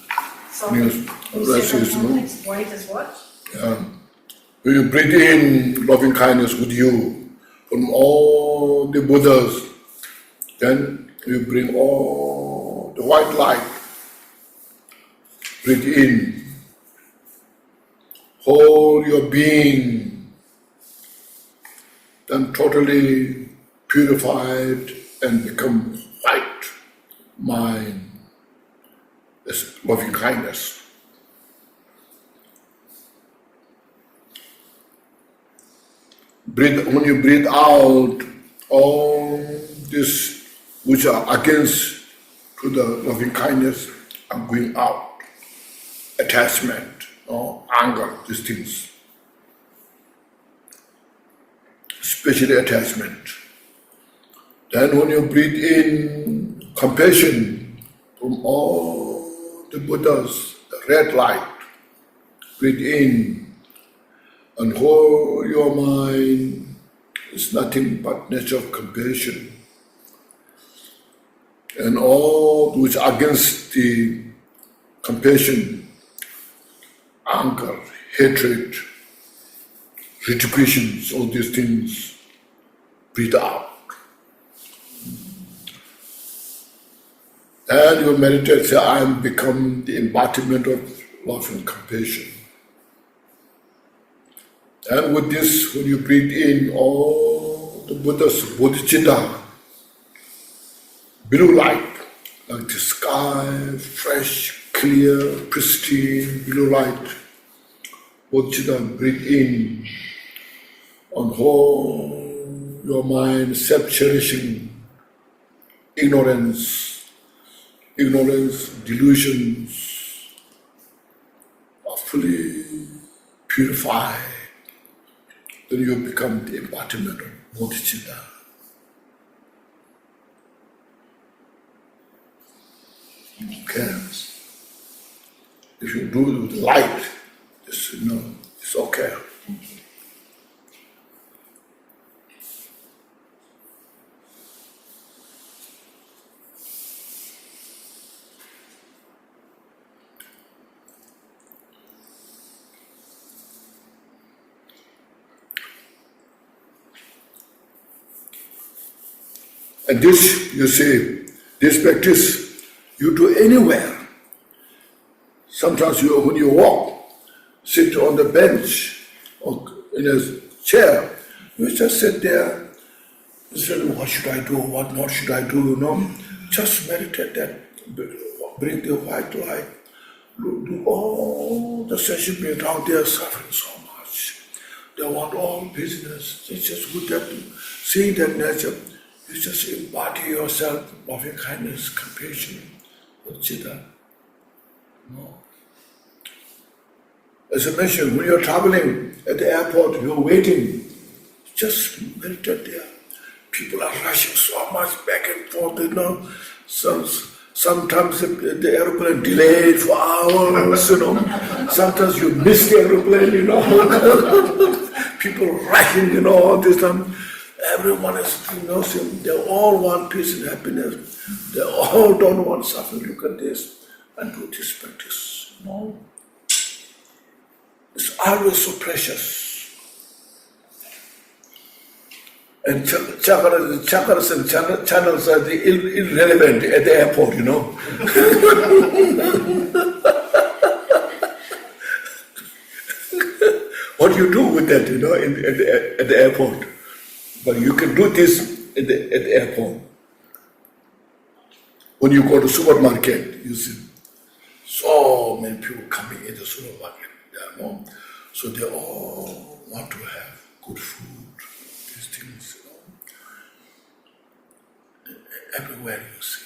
So, Yes. you Rest say is, that one is white is what? When you breathe in loving kindness with you from all the Buddhas, then you bring all the white light. Breathe in. Hold your being, then totally purified and become white mind. That's loving kindness. When you breathe out, all this which are against to the loving kindness are going out. Attachment, anger, these things. especially attachment. Then when you breathe in compassion from all the Buddhas, the red light, breathe in and hold your mind. It's nothing but nature of compassion. And all which against the compassion, anger, hatred, retributions, all these things, breathe out. And you meditate, say, I am become the embodiment of love and compassion. And with this, when you breathe in all the Buddha's Bodhichitta, blue light, like the sky, fresh, clear, pristine, blue light, Bodhichitta, breathe in and hold your mind, self-cherishing, ignorance, delusions are fully purified. Then you become the embodiment of Bodhichitta. Okay. If you do it with light, just it's okay. And this, you see, this practice you do anywhere. Sometimes when you walk, sit on the bench or in a chair, you just sit there. You say, what should I do? What not should I do? Just meditate that. Bring the white light. Do all the session around. They are suffering so much. They want all business. It's just good that seeing that nature. You just embody yourself, loving kindness, compassion, Bodhichitta. As I mentioned, when you're traveling at the airport, you're waiting, just meditate there. People are rushing so much back and forth, sometimes the airplane delayed for hours, Sometimes you miss the airplane, People rushing, all this time. Everyone is, they all want peace and happiness. They all don't want suffering. Look at this and do this practice. It's always so precious. And chakras and channels are irrelevant at the airport, What do you do with that, at the airport? But you can do this at the airport. When you go to supermarket, you see so many people coming in the supermarket. So they all want to have good food, these things, everywhere you see.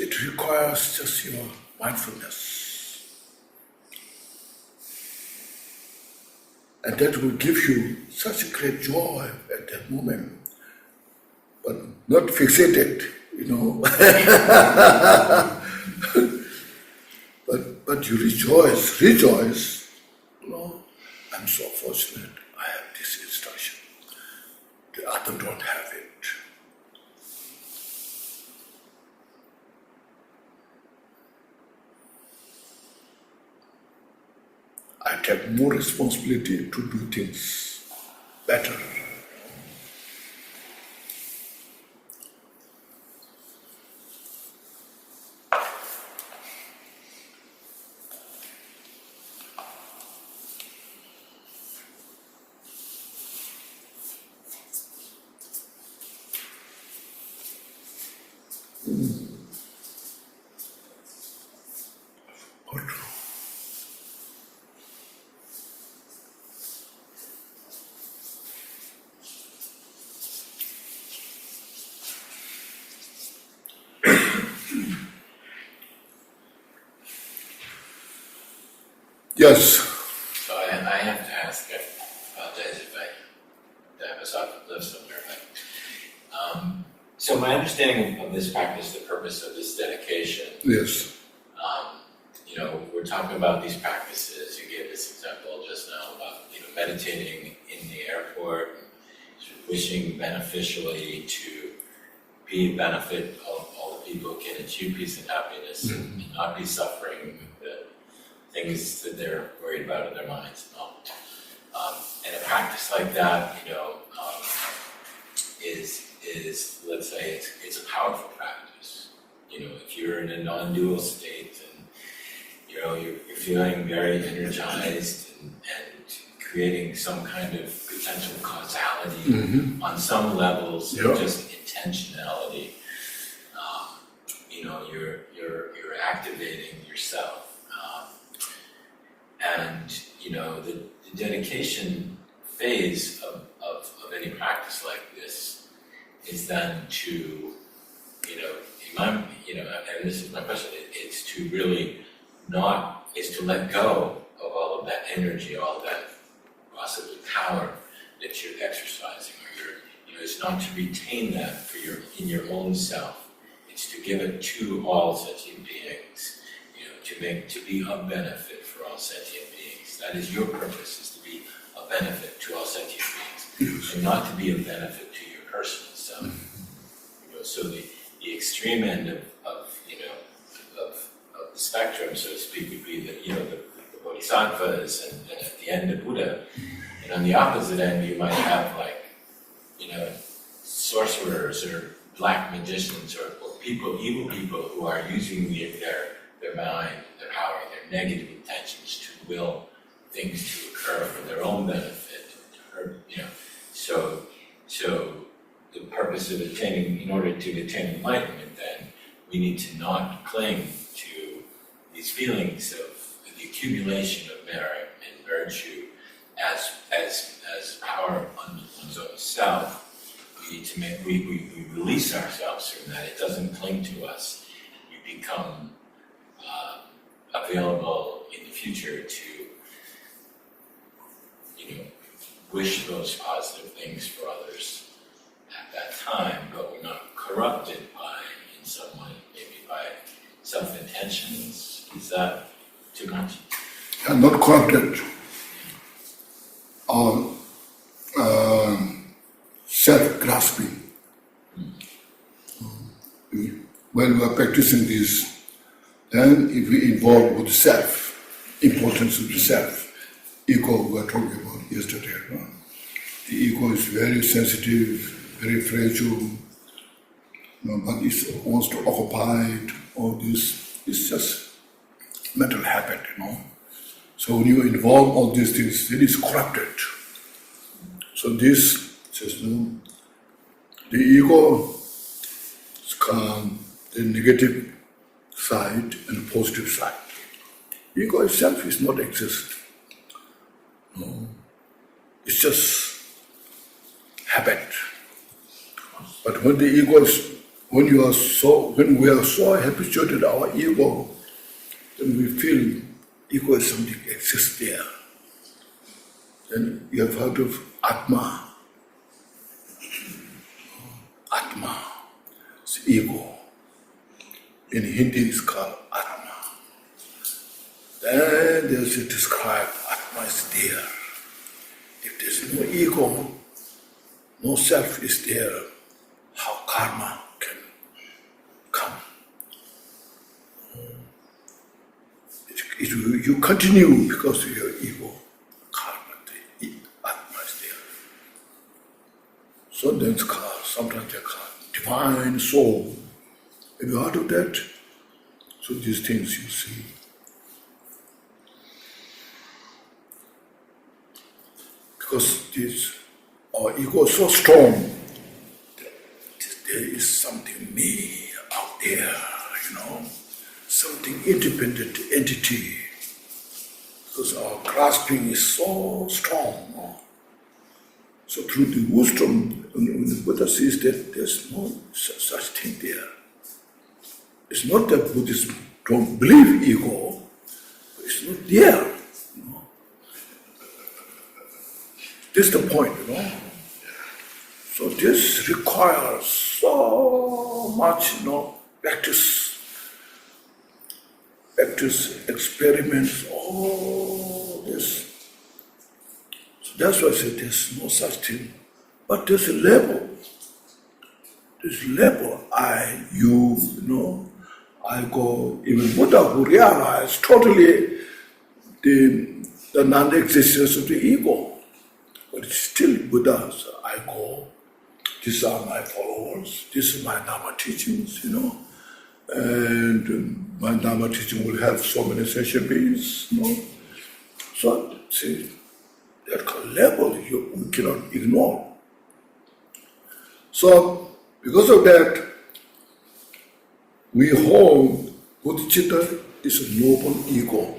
It requires just your mindfulness. And that will give you such a great joy at that moment. But not fixated, but you rejoice. I'm so fortunate I have this instruction. The other don't have it. I take more responsibility to do things better. Yes. So I have to ask, I apologize if I live somewhere. But, so my understanding of this practice, the purpose of this dedication, Yes. We're talking about these practices. You gave this example just now about, meditating in the airport, wishing beneficially to be a benefit of all the people who can achieve peace and happiness and not be suffering the things that they're worried about in their minds. And a practice like that, is let's say it's a powerful practice. If you're in a non-dual state and you're feeling very energized and creating some kind of potential causality on some levels of just intentionality. You're activating yourself, and the dedication phase of any practice like this is then to and this is my question. It's to really to let go of all of that energy, all of that possibly power that you're exercising, or it's not to retain that in your own self. It's to give it to all sentient beings, to be of benefit for all sentient beings. That is your purpose, is to be of benefit to all sentient beings, and not to be of benefit to your personal self. So the extreme end of the spectrum, so to speak, would be the bodhisattvas and at the end the Buddha. And on the opposite end, you might have sorcerers or black magicians or evil people who are using their mind, their power, their negative intentions to will things to occur for their own benefit. So the purpose of in order to attain enlightenment, then we need to not cling to these feelings of the accumulation of merit and virtue as power on one's own self. We need to we release ourselves from that. It doesn't cling to us. We become available in the future to wish those positive things for others at that time, but we're not corrupted in some way, maybe by self-intentions. Is that too much? Not corrupted. Or self-grasping. When we are practicing this, then if we involve with self, importance of the self, ego we were talking about yesterday. The ego is very sensitive, very fragile, but it wants to occupy it. All this is just mental habit, So when you involve all these things, it is corrupted. So this says, the ego is the negative side and positive side. Ego itself is not exist. It's just habit. But when the ego is, when we are so habituated to our ego, then we feel ego is something exists there. Then you have heard of Atma. Atma is ego. In Hindi it's called Atma. Then there's a described Atma is there. If there's no ego, no self is there, how karma can come? You continue because of your ego. Karma, the Atma is there. So then it's called, sometimes they're called divine soul. Have you heard of that? So these things you see. Because our ego is so strong, there is something me out there, something independent entity. Because our grasping is so strong. So through the wisdom, when the Buddha says that there's no such thing there. It's not that Buddhists don't believe ego, but it's not there. This is the point, So this requires so much, practice, experiments, all this. So that's why I say there's no such thing. But there's a level. This level, I go, even Buddha who realized totally the non-existence of the ego. But it's still Buddha, so I go, these are my followers, these are my Dharma teachings, and my Dharma teaching will help so many sentient beings, So, see, that level we cannot ignore. So, because of that, we hold Bodhichitta is a noble ego.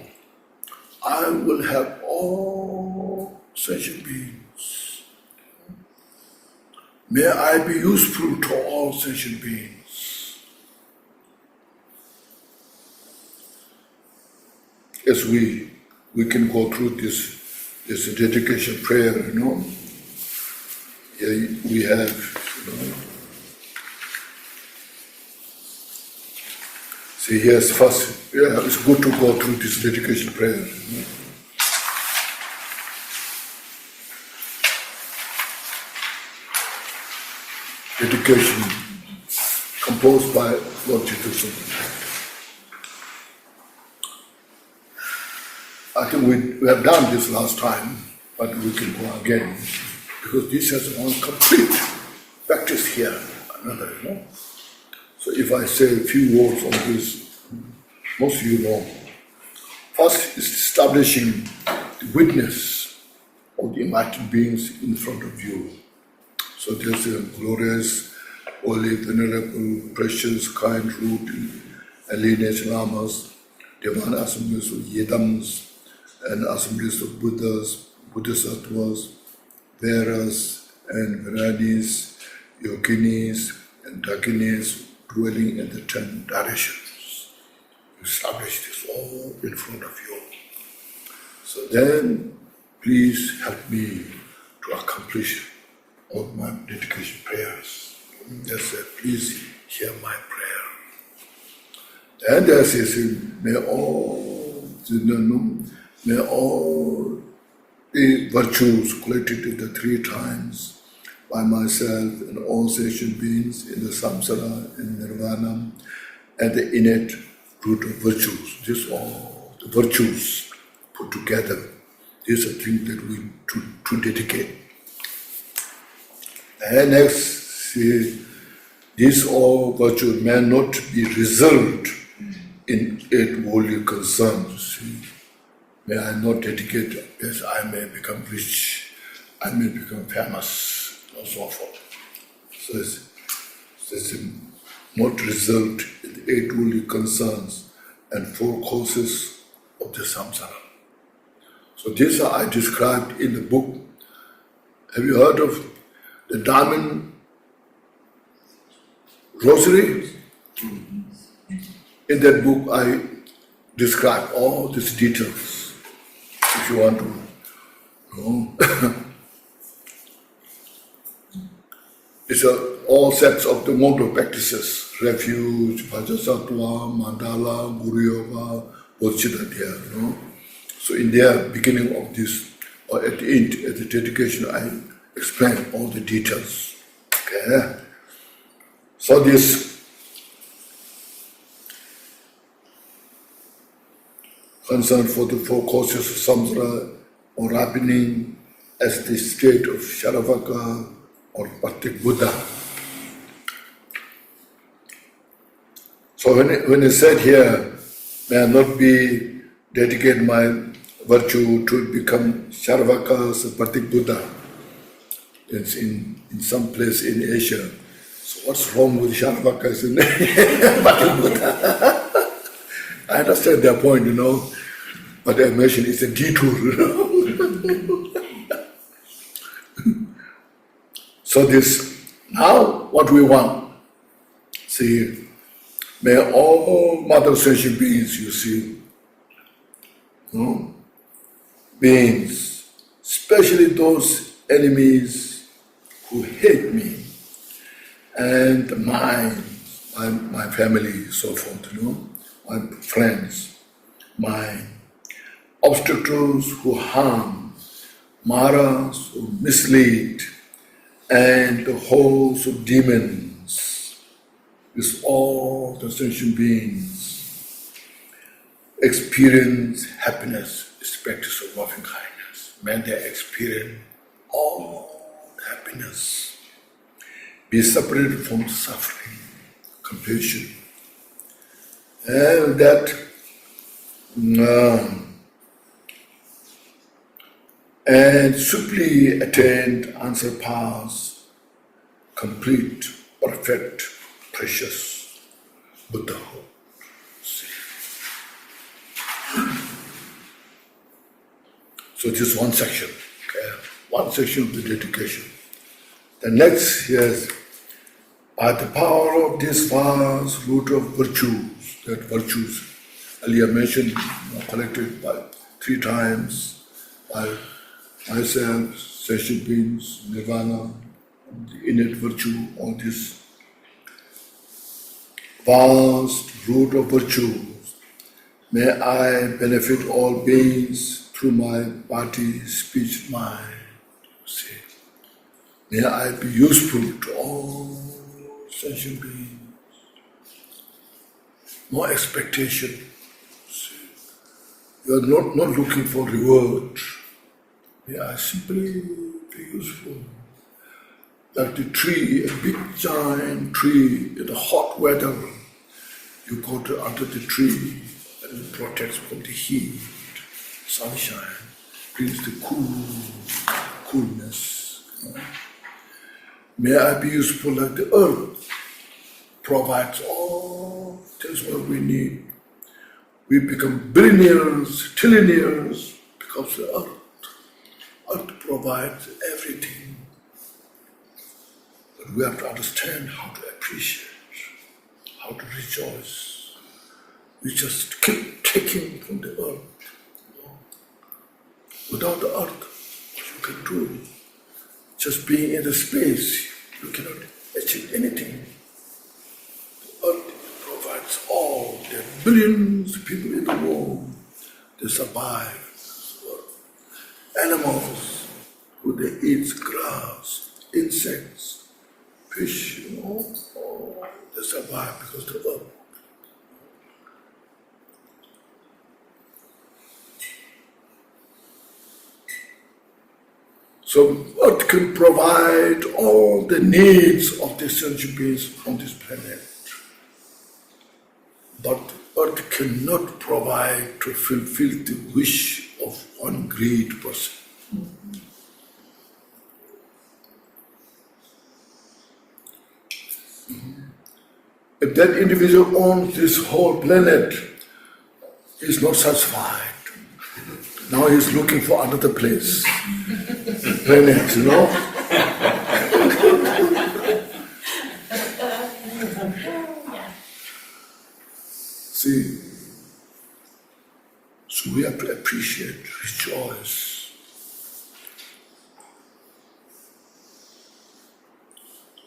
I will help all sentient beings. May I be useful to all sentient beings. As we can go through this dedication prayer, Here we have, See, here's first, it's good to go through this dedication prayer. Dedication composed by Lord Tucson. I think we have done this last time, but we can go again, because this has one complete practice here, another, So if I say a few words on this, most of you know. First is establishing the witness of the enlightened beings in front of you. So there's a glorious, holy, venerable, precious, kind, root, and lineage lamas, divine assemblies of yedams, and assemblies of Buddhas, Bodhisattvas, Veras, and Viranis, Yoginis, and Dakinis, dwelling in the 10 directions. Establish this all in front of you. So then, please help me to accomplish all my dedication prayers. That's it. Please hear my prayer. And there says, may all the virtues collected in the 3 times by myself and all sentient beings in the samsara and nirvana and the innate root of virtues. These all the virtues put together. These are things that we to dedicate. And next, see, these all virtues may not be reserved in 8 worldly concerns. See. May I not dedicate, yes, I may become rich, I may become famous, and so forth. So it's not result in the 8 worldly concerns and 4 causes of the samsara. So these are I described in the book. Have you heard of the Diamond Rosary? In that book I describe all these details. If you want to know. It's all sets of the mode of practices, refuge, Vajrasattva, Mandala, Guru Yoga, Bodhichitta, So in the beginning of this, or at the end, at the dedication, I explain all the details. Okay? So this concern for the 4 causes of samsara or ripening as the state of Sharavaka or Patik Buddha. So when it said here, may I not be dedicate my virtue to become Sharavaka, so Patik Buddha. It's in some place in Asia. So what's wrong with Sharavaka and Patik Buddha? I understand their point, but I mention it's a detour, So this, now what we want, see, may all mother sentient beings, you see, beings, especially those enemies who hate me, and my family, so forth, my friends, my obstacles who harm, maras who mislead, and the hosts of demons, with all the sentient beings, experience happiness, is practice of loving kindness. May they experience all happiness, be separated from suffering, compassion, and that and simply attained, unsurpassed, complete, perfect, precious Buddhahood. So this is one section, okay? One section of the dedication. The next is, by the power of this vast root of virtues, that virtues earlier mentioned, collected by 3 times, by myself, sentient beings, nirvana, the innate virtue, all this vast root of virtues, may I benefit all beings through my body, speech, mind. See, may I be useful to all sentient beings. No expectation. See, you are not looking for reward. May I simply be useful. Like the tree, a big giant tree in the hot weather, you go to under the tree and it protects from the heat, sunshine, brings the coolness. May I be useful like the earth, provides all things what we need. We become billionaires, trillionaires because the earth. Earth provides everything. But we have to understand how to appreciate, how to rejoice. We just keep taking from the earth. Without the earth, what you can do? Just being in the space, you cannot achieve anything. The earth provides all. There are billions of people in the world. They survive. Animals, who they eat grass, insects, fish, they survive because of the earth. So earth can provide all the needs of the sentient beings on this planet. But earth cannot provide to fulfill the wish of one great person. If that individual owns this whole planet, he is not satisfied. Now he is looking for another place. Planet, See, so we have to appreciate, rejoice.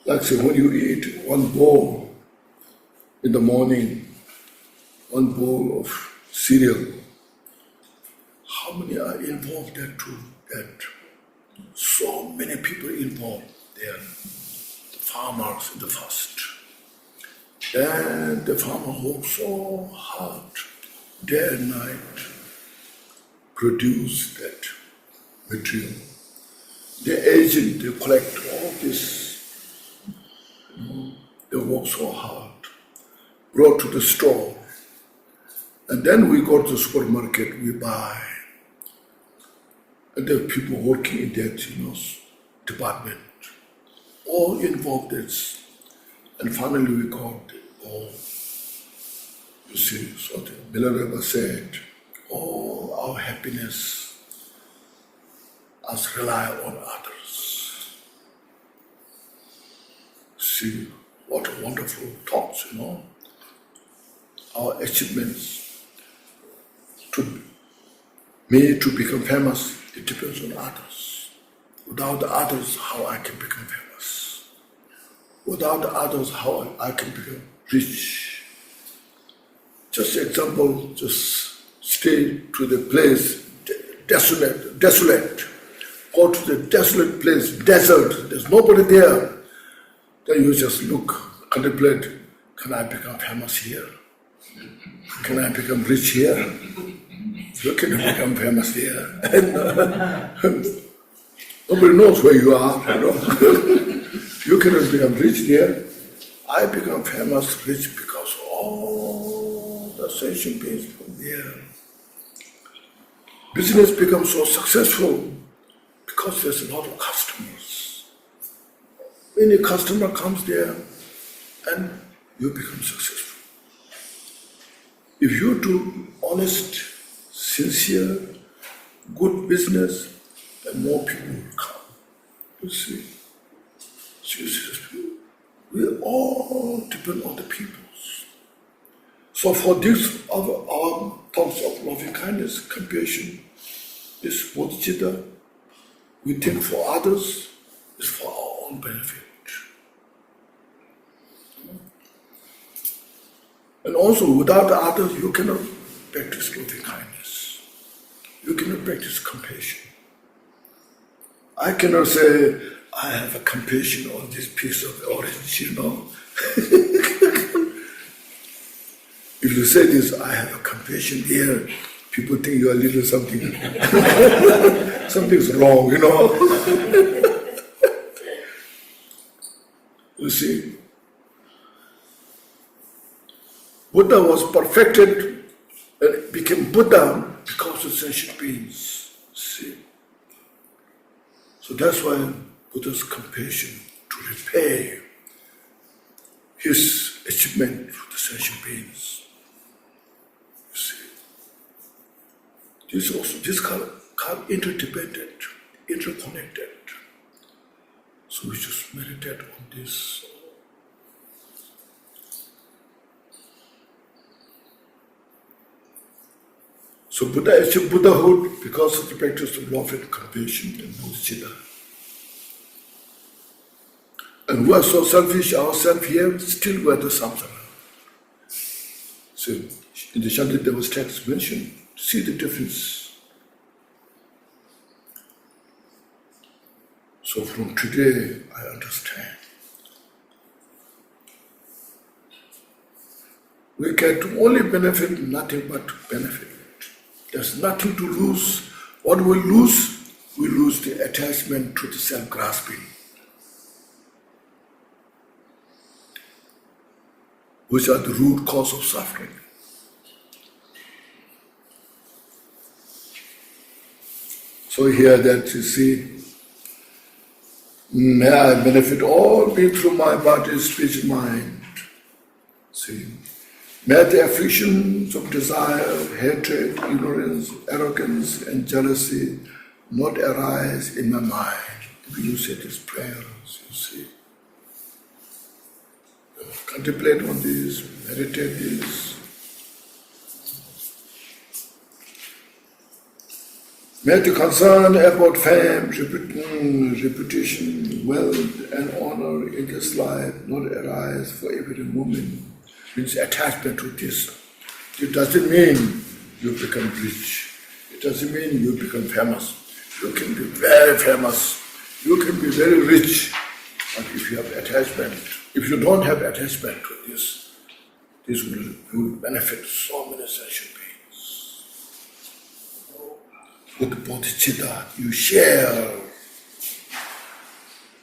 Like say when you eat one bowl in the morning, one bowl of cereal, how many are involved there too? That so many people involved there. The farmers in the first. Then the farmer works so hard, day and night, produce that material. The agent, they collect all this, they work so hard, brought to the store, and then we go to the supermarket, we buy, and there are people working in that, department, all involved in this, and finally we got all, you see, so the Milarepa said, all our happiness us rely on others. See, what wonderful thoughts, Our achievements, to become famous, it depends on others. Without the others, how I can become famous? Without others, how I can become rich? Just example, just stay to the place desolate. Go to the desolate place, desert, there's nobody there. Then you just look, contemplate, can I become famous here? Can I become rich here? You can become famous here. Nobody knows where you are, You cannot become rich there. I become famous, rich because all the sensation beings from there. Business becomes so successful because there's a lot of customers. When a customer comes there and you become successful. If you do honest, sincere, good business, then more people will come. You see. We all depend on the peoples. So for this, our thoughts of loving kindness, compassion, this bodhicitta, we think for others is for our own benefit. And also without others, you cannot practice loving kindness. You cannot practice compassion. I cannot say, I have a compassion on this piece of orange, If you say this, I have a compassion here, people think you are a little something. Something's wrong, You see, Buddha was perfected and became Buddha because of sentient beings. See? So that's why Buddha's compassion to repay his achievement to the sentient beings. You see, this kind interdependent, interconnected. So we just meditate on this. So Buddha achieved Buddhahood because of the practice of love and compassion and bodhicitta. And we are so selfish ourselves here, still we are the samsara. So in the Shantideva's text mentioned, see the difference. So from today, I understand. We get only benefit, nothing but benefit. There's nothing to lose. What we lose the attachment to the self-grasping, which are the root cause of suffering. So here that you see, may I benefit all beings through my body, speech, mind. See, may the afflictions of desire, hatred, ignorance, arrogance, and jealousy not arise in my mind. If you say these prayers, you see. Contemplate on this, meditate this. May the concern about fame, reputation, wealth, and honor in this life not arise for every moment. Means attachment to this. It doesn't mean you become rich. It doesn't mean you become famous. You can be very famous. You can be very rich. But if you have attachment, if you don't have attachment to this will benefit so many sentient beings. With the bodhicitta, you share.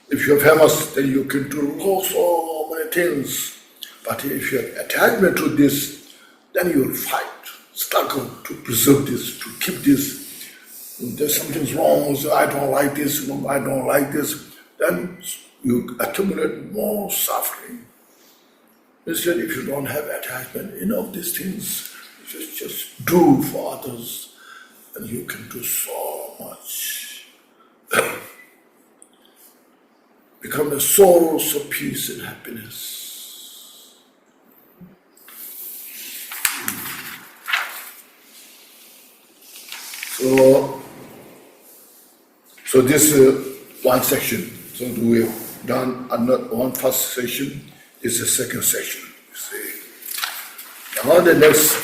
If you're famous, then you can do so many things. But if you have attachment to this, then you will fight, struggle to preserve this, to keep this. If there's something's wrong, so I don't like this, I don't like this, then you accumulate more suffering. Instead, if you don't have attachment, of these things, just do for others, and you can do so much. Become a source of peace and happiness. So this one section. So do we done one first session, this is the second session, you see. Now the next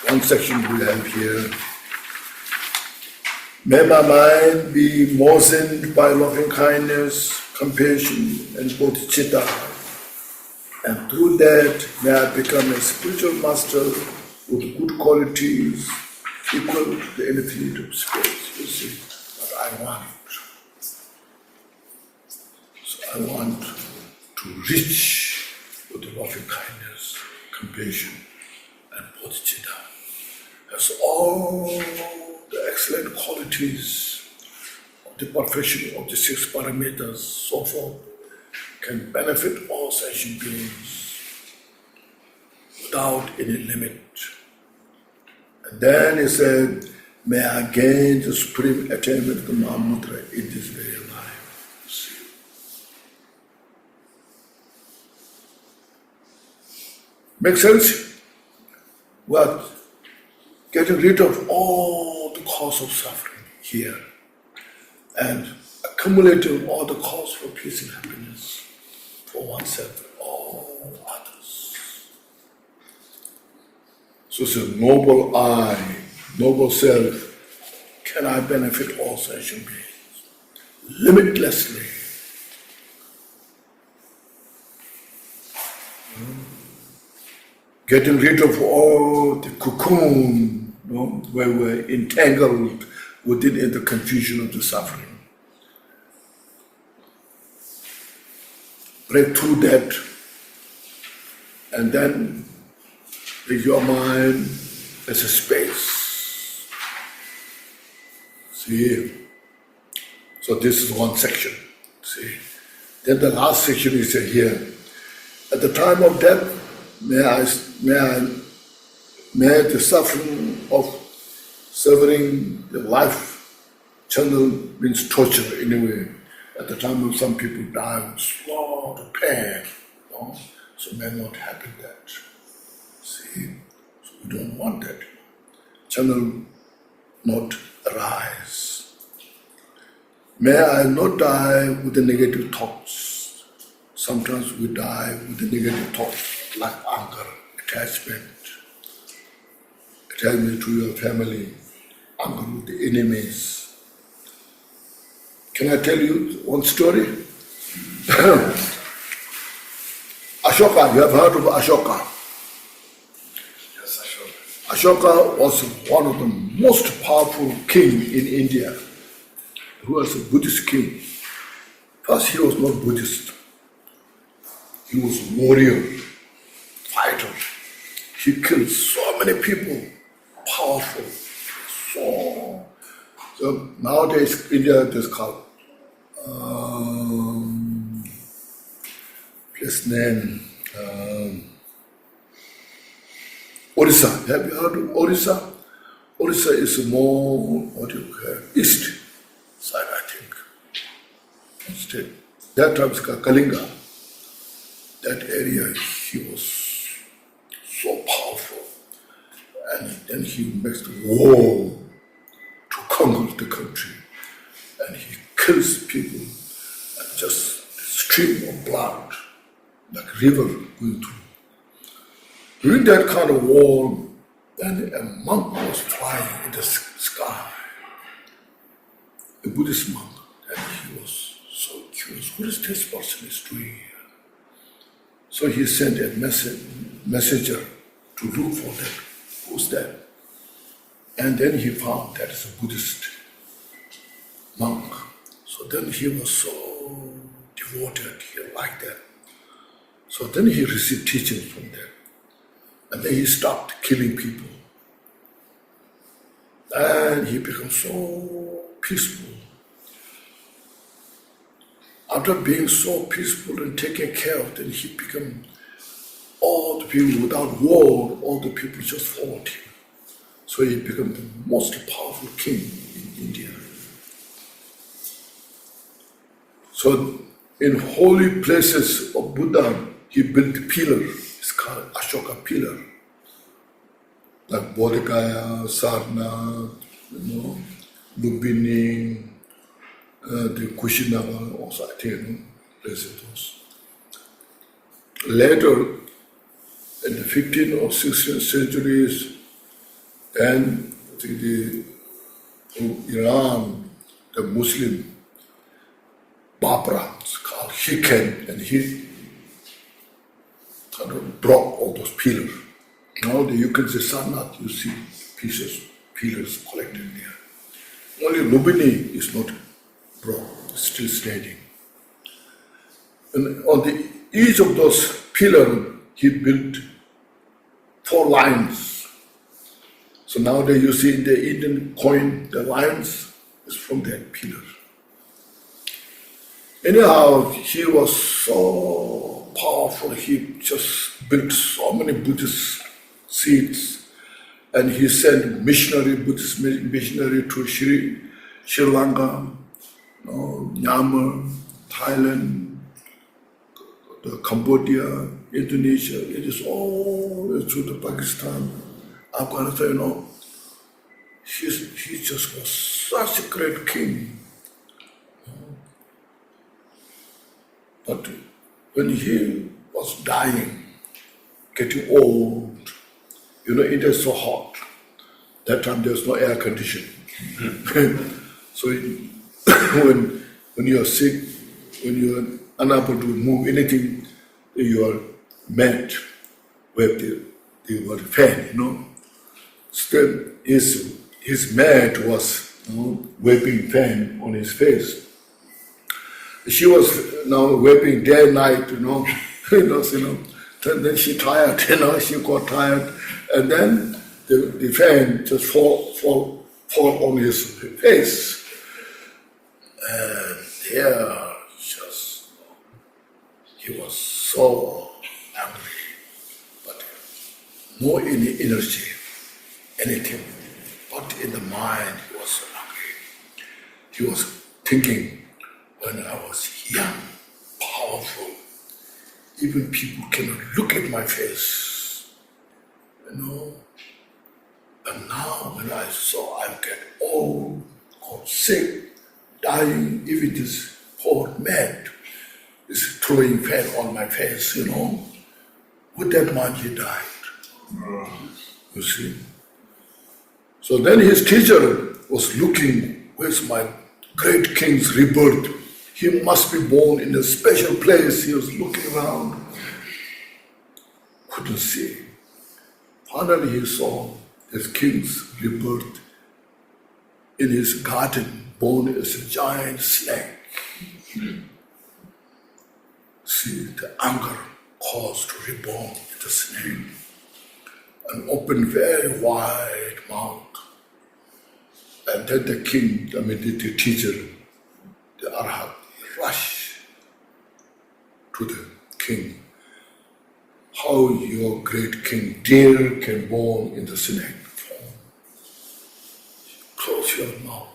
one section we have here. May my mind be moistened by loving kindness, compassion, and bodhichitta. And through that, may I become a spiritual master with good qualities equal to the infinite of space. You see what I want. So I want to reach with the loving kindness, compassion, and bodhicitta. As all the excellent qualities of the perfection of the 6 parameters, so forth, can benefit all sentient beings without any limit. And then he said, may I gain the supreme attainment of the Mahamudra in this very life. See? Makes sense? What? Getting rid of all the cause of suffering here and accumulating all the cause for peace and happiness for oneself and all others. So it's a noble I, noble self, can I benefit all sentient beings limitlessly. Getting rid of all the cocoon, where we're entangled within in the confusion of the suffering. Break through that, and then make your mind as a space. See? So this is one section. See? Then the last section is here. At the time of death, may the suffering of severing the life channel means torture in a way. At the time of some people die with slow pain, so may not happen that. See, so we don't want that. Channel not arise. May I not die with the negative thoughts. Sometimes we die with the negative thoughts like anger, attachment to your family, anger with the enemies. Can I tell you one story? Ashoka, you have heard of Ashoka? Yes, Ashoka. Ashoka was one of the most powerful king in India. He was a Buddhist king. First, he was not Buddhist. He was a warrior, fighter. He killed so many people, powerful. So nowadays, India is called place name Orissa. Have you heard of Orissa? Orissa is more east side, I think. State. That time is called Kalinga. That area, he was so powerful, and then he makes the war to conquer the country, and he kills people, and just a stream of blood, like a river going through. During that kind of war, then a monk was flying in the sky, a Buddhist monk, and he was so curious, what is this person is doing here? So he sent a messenger to look for that. Who's that? And then he found that is a Buddhist monk. So then he was so devoted, he liked that. So then he received teaching from that. And then he stopped killing people. And he became so peaceful. After being so peaceful and taking care of them, he became all the people without war, all the people just followed him. So he became the most powerful king in India. So in holy places of Buddha, he built a pillar. It's called Ashoka pillar. Like Bodhichitta, Sarnath, Lumbini, the Kushinagar, also I think, visitors. Later, in the 15th or 16th centuries, then Iran, the Muslim Barbara called Khenchen, and he kind of broke all those pillars. Now you can see Sarnath, you see pillars collected there. Only Lumbini is not broke, it's still standing. And on the each of those pillars, he built 4 lines. So nowadays you see in the Indian coin, the lines is from that pillar. Anyhow, he was so powerful, he just built so many Buddhist seats, and he sent Buddhist missionary to Sri Lanka, Myanmar, Thailand, Cambodia, Indonesia, it is all through the Pakistan, Afghanistan, he just was such a great king. But when he was dying, getting old, India is so hot. That time there's no air conditioning. So when you are sick, when you are unable to move anything, you are met with the fan, Still, his mat was waving fan on his face. She was now waving day and night, Then she tired, she got tired, and then the fan just fall on his face. And he was so angry, but no any energy, anything, but in the mind he was so angry. He was thinking, when I was young, powerful, even people cannot look at my face, And now when I get old, got sick, dying, even this poor man is throwing fan on my face, With that man he died. You see? So then his teacher was looking, where's my great king's rebirth? He must be born in a special place. He was looking around, couldn't see. Finally he saw his king's rebirth in his garden, born as a giant snake. See, the anger caused to reborn the snake and open very wide mouth. And then the king, the teacher, the Arhat, rushed to the king. How your great king, dear, can born in the snake form. Close your mouth.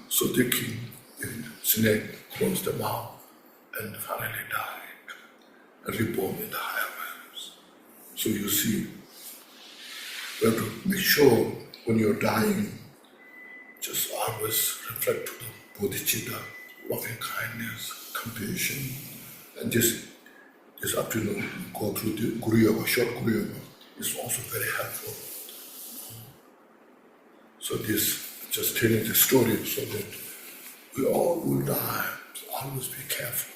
So the king, the snake, closed the mouth and finally died and reborn in the higher realms. So you see, we have to make sure when you're dying, just always reflect to the Bodhichitta, loving kindness, compassion, and just afternoon go through the Guru Yoga, short Guru Yoga is also very helpful. So this, just telling the story so that we all will die, so always be careful.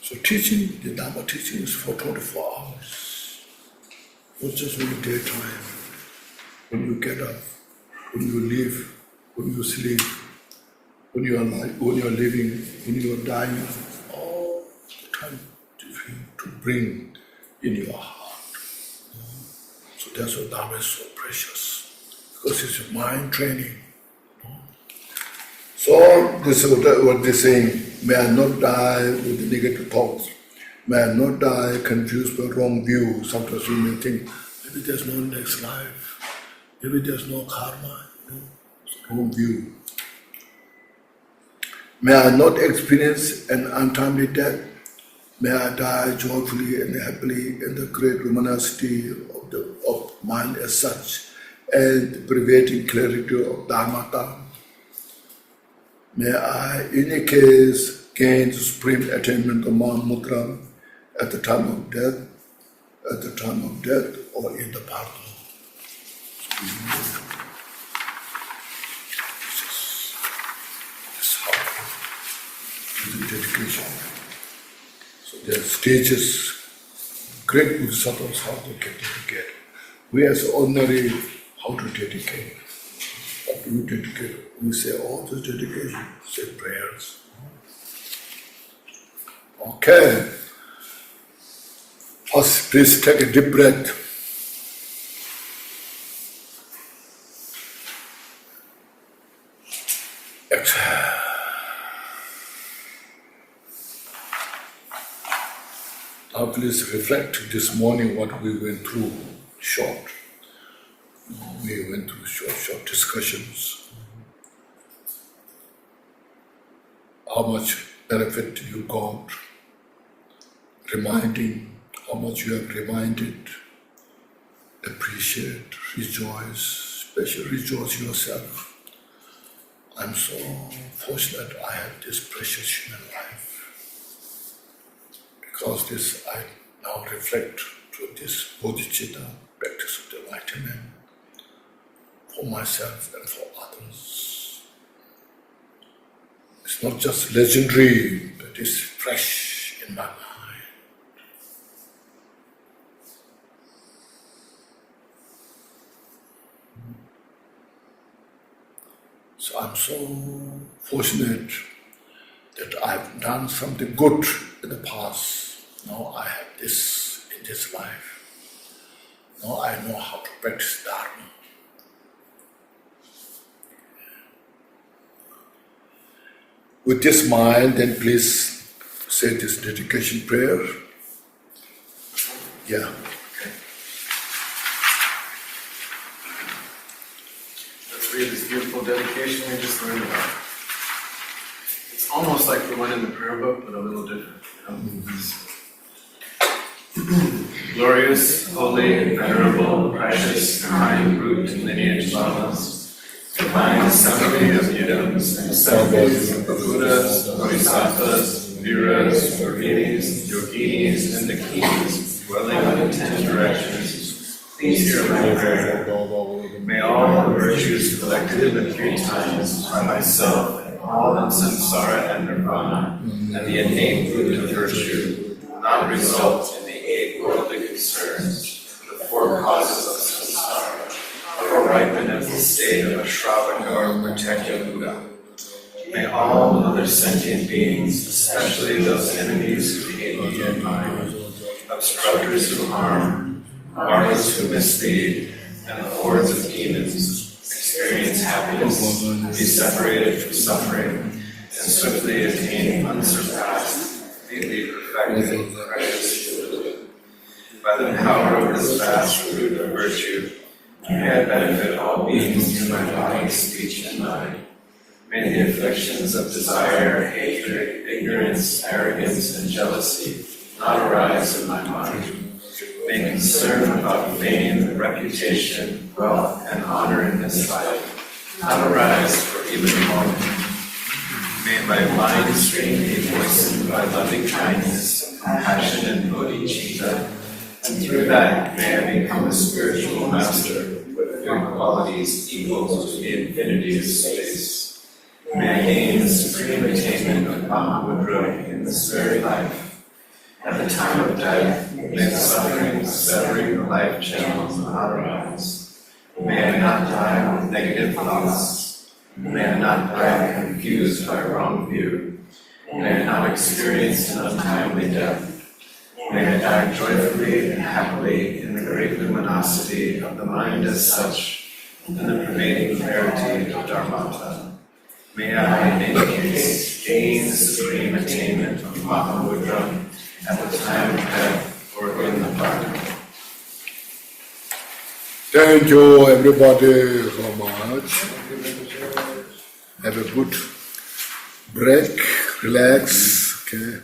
So teaching, the Dharma teaching is for 24 hours, not just in the daytime. When you get up, when you live, when you sleep, when you are living, when you are dying, all the time to bring in your heart. So that's why Dharma is so precious, because it's a mind training. So this is what they're saying, may I not die with the negative thoughts, may I not die confused by wrong view. Sometimes we may think, maybe there's no next life, maybe there's no karma, it's a wrong view. May I not experience an untimely death, may I die joyfully and happily in the great luminosity of mind as such, and the pervading clarity of Dharmakaya. May I, in any case, gain the supreme attainment of Mahamudra at the time of death, or in the pardon. This is how the dedication. So there are stages, great bodhisattvas, how to get dedicated. We as ordinary, how to dedicate. What do we dedicate? We say all the dedication, say prayers. Okay. First, please take a deep breath. Exhale. Now please reflect this morning what we went through, short. We went through short discussions. How much benefit you got, reminding how much you have reminded, appreciate, rejoice, especially rejoice yourself. I'm so fortunate I have this precious human life. Because this I now reflect through this Bodhichitta, practice of the enlightenment, for myself and for others. It's not just legendary, but it's fresh in my mind. So I'm so fortunate that I've done something good in the past. Now I have this in this life. Now I know how to practice Dharma. With this mind, then please say this dedication prayer. Yeah. Let's read this beautiful dedication we just learned about. It's almost like the one in the prayer book, but a little different. Glorious, holy, venerable, precious, kind root and lineage lamas, divine assembly of yidams and assemblies of Buddhas, Bodhisattvas, Viras, Virinis, Yoginis, and Dakinis, dwelling in the 10 directions, please hear my prayer. May all the virtues collected in the 3 times by myself and all in samsara and nirvana, and the innate root of virtue, not result in the 8 worldly concerns, the 4 causes of samsara, or ripen at the state of a Shravaka or protected Buddha. May all other sentient beings, especially those enemies who hate me and mine, obstructors who harm, martyrs who mislead, and the hordes of demons, experience happiness, be separated from suffering, and swiftly attain unsurpassed, completely perfected, precious joy. By the power of this vast root of virtue, may I benefit all beings through my body, speech, and mind. May the afflictions of desire, hatred, ignorance, arrogance, and jealousy not arise in my mind. May concern about fame, reputation, wealth, and honor in this life not arise for even a moment. May my mind stream be moistened by loving kindness, compassion, and bodhichitta, and through that may I become a spiritual master with good qualities equal to the infinity of space. May I gain the supreme attainment of Mahamudra in this very life. At the time of death, may the suffering, severing the life channels not arise. May I not die with negative thoughts. May I not die confused by wrong view. May I not experience an untimely death. May I die joyfully and happily in the great luminosity of the mind as such, and the pervading clarity of Dharmata. May I, in any case, gain the supreme attainment of Mahamudra at the time of death or in the body. Thank you everybody so much. Have a good break, relax, okay.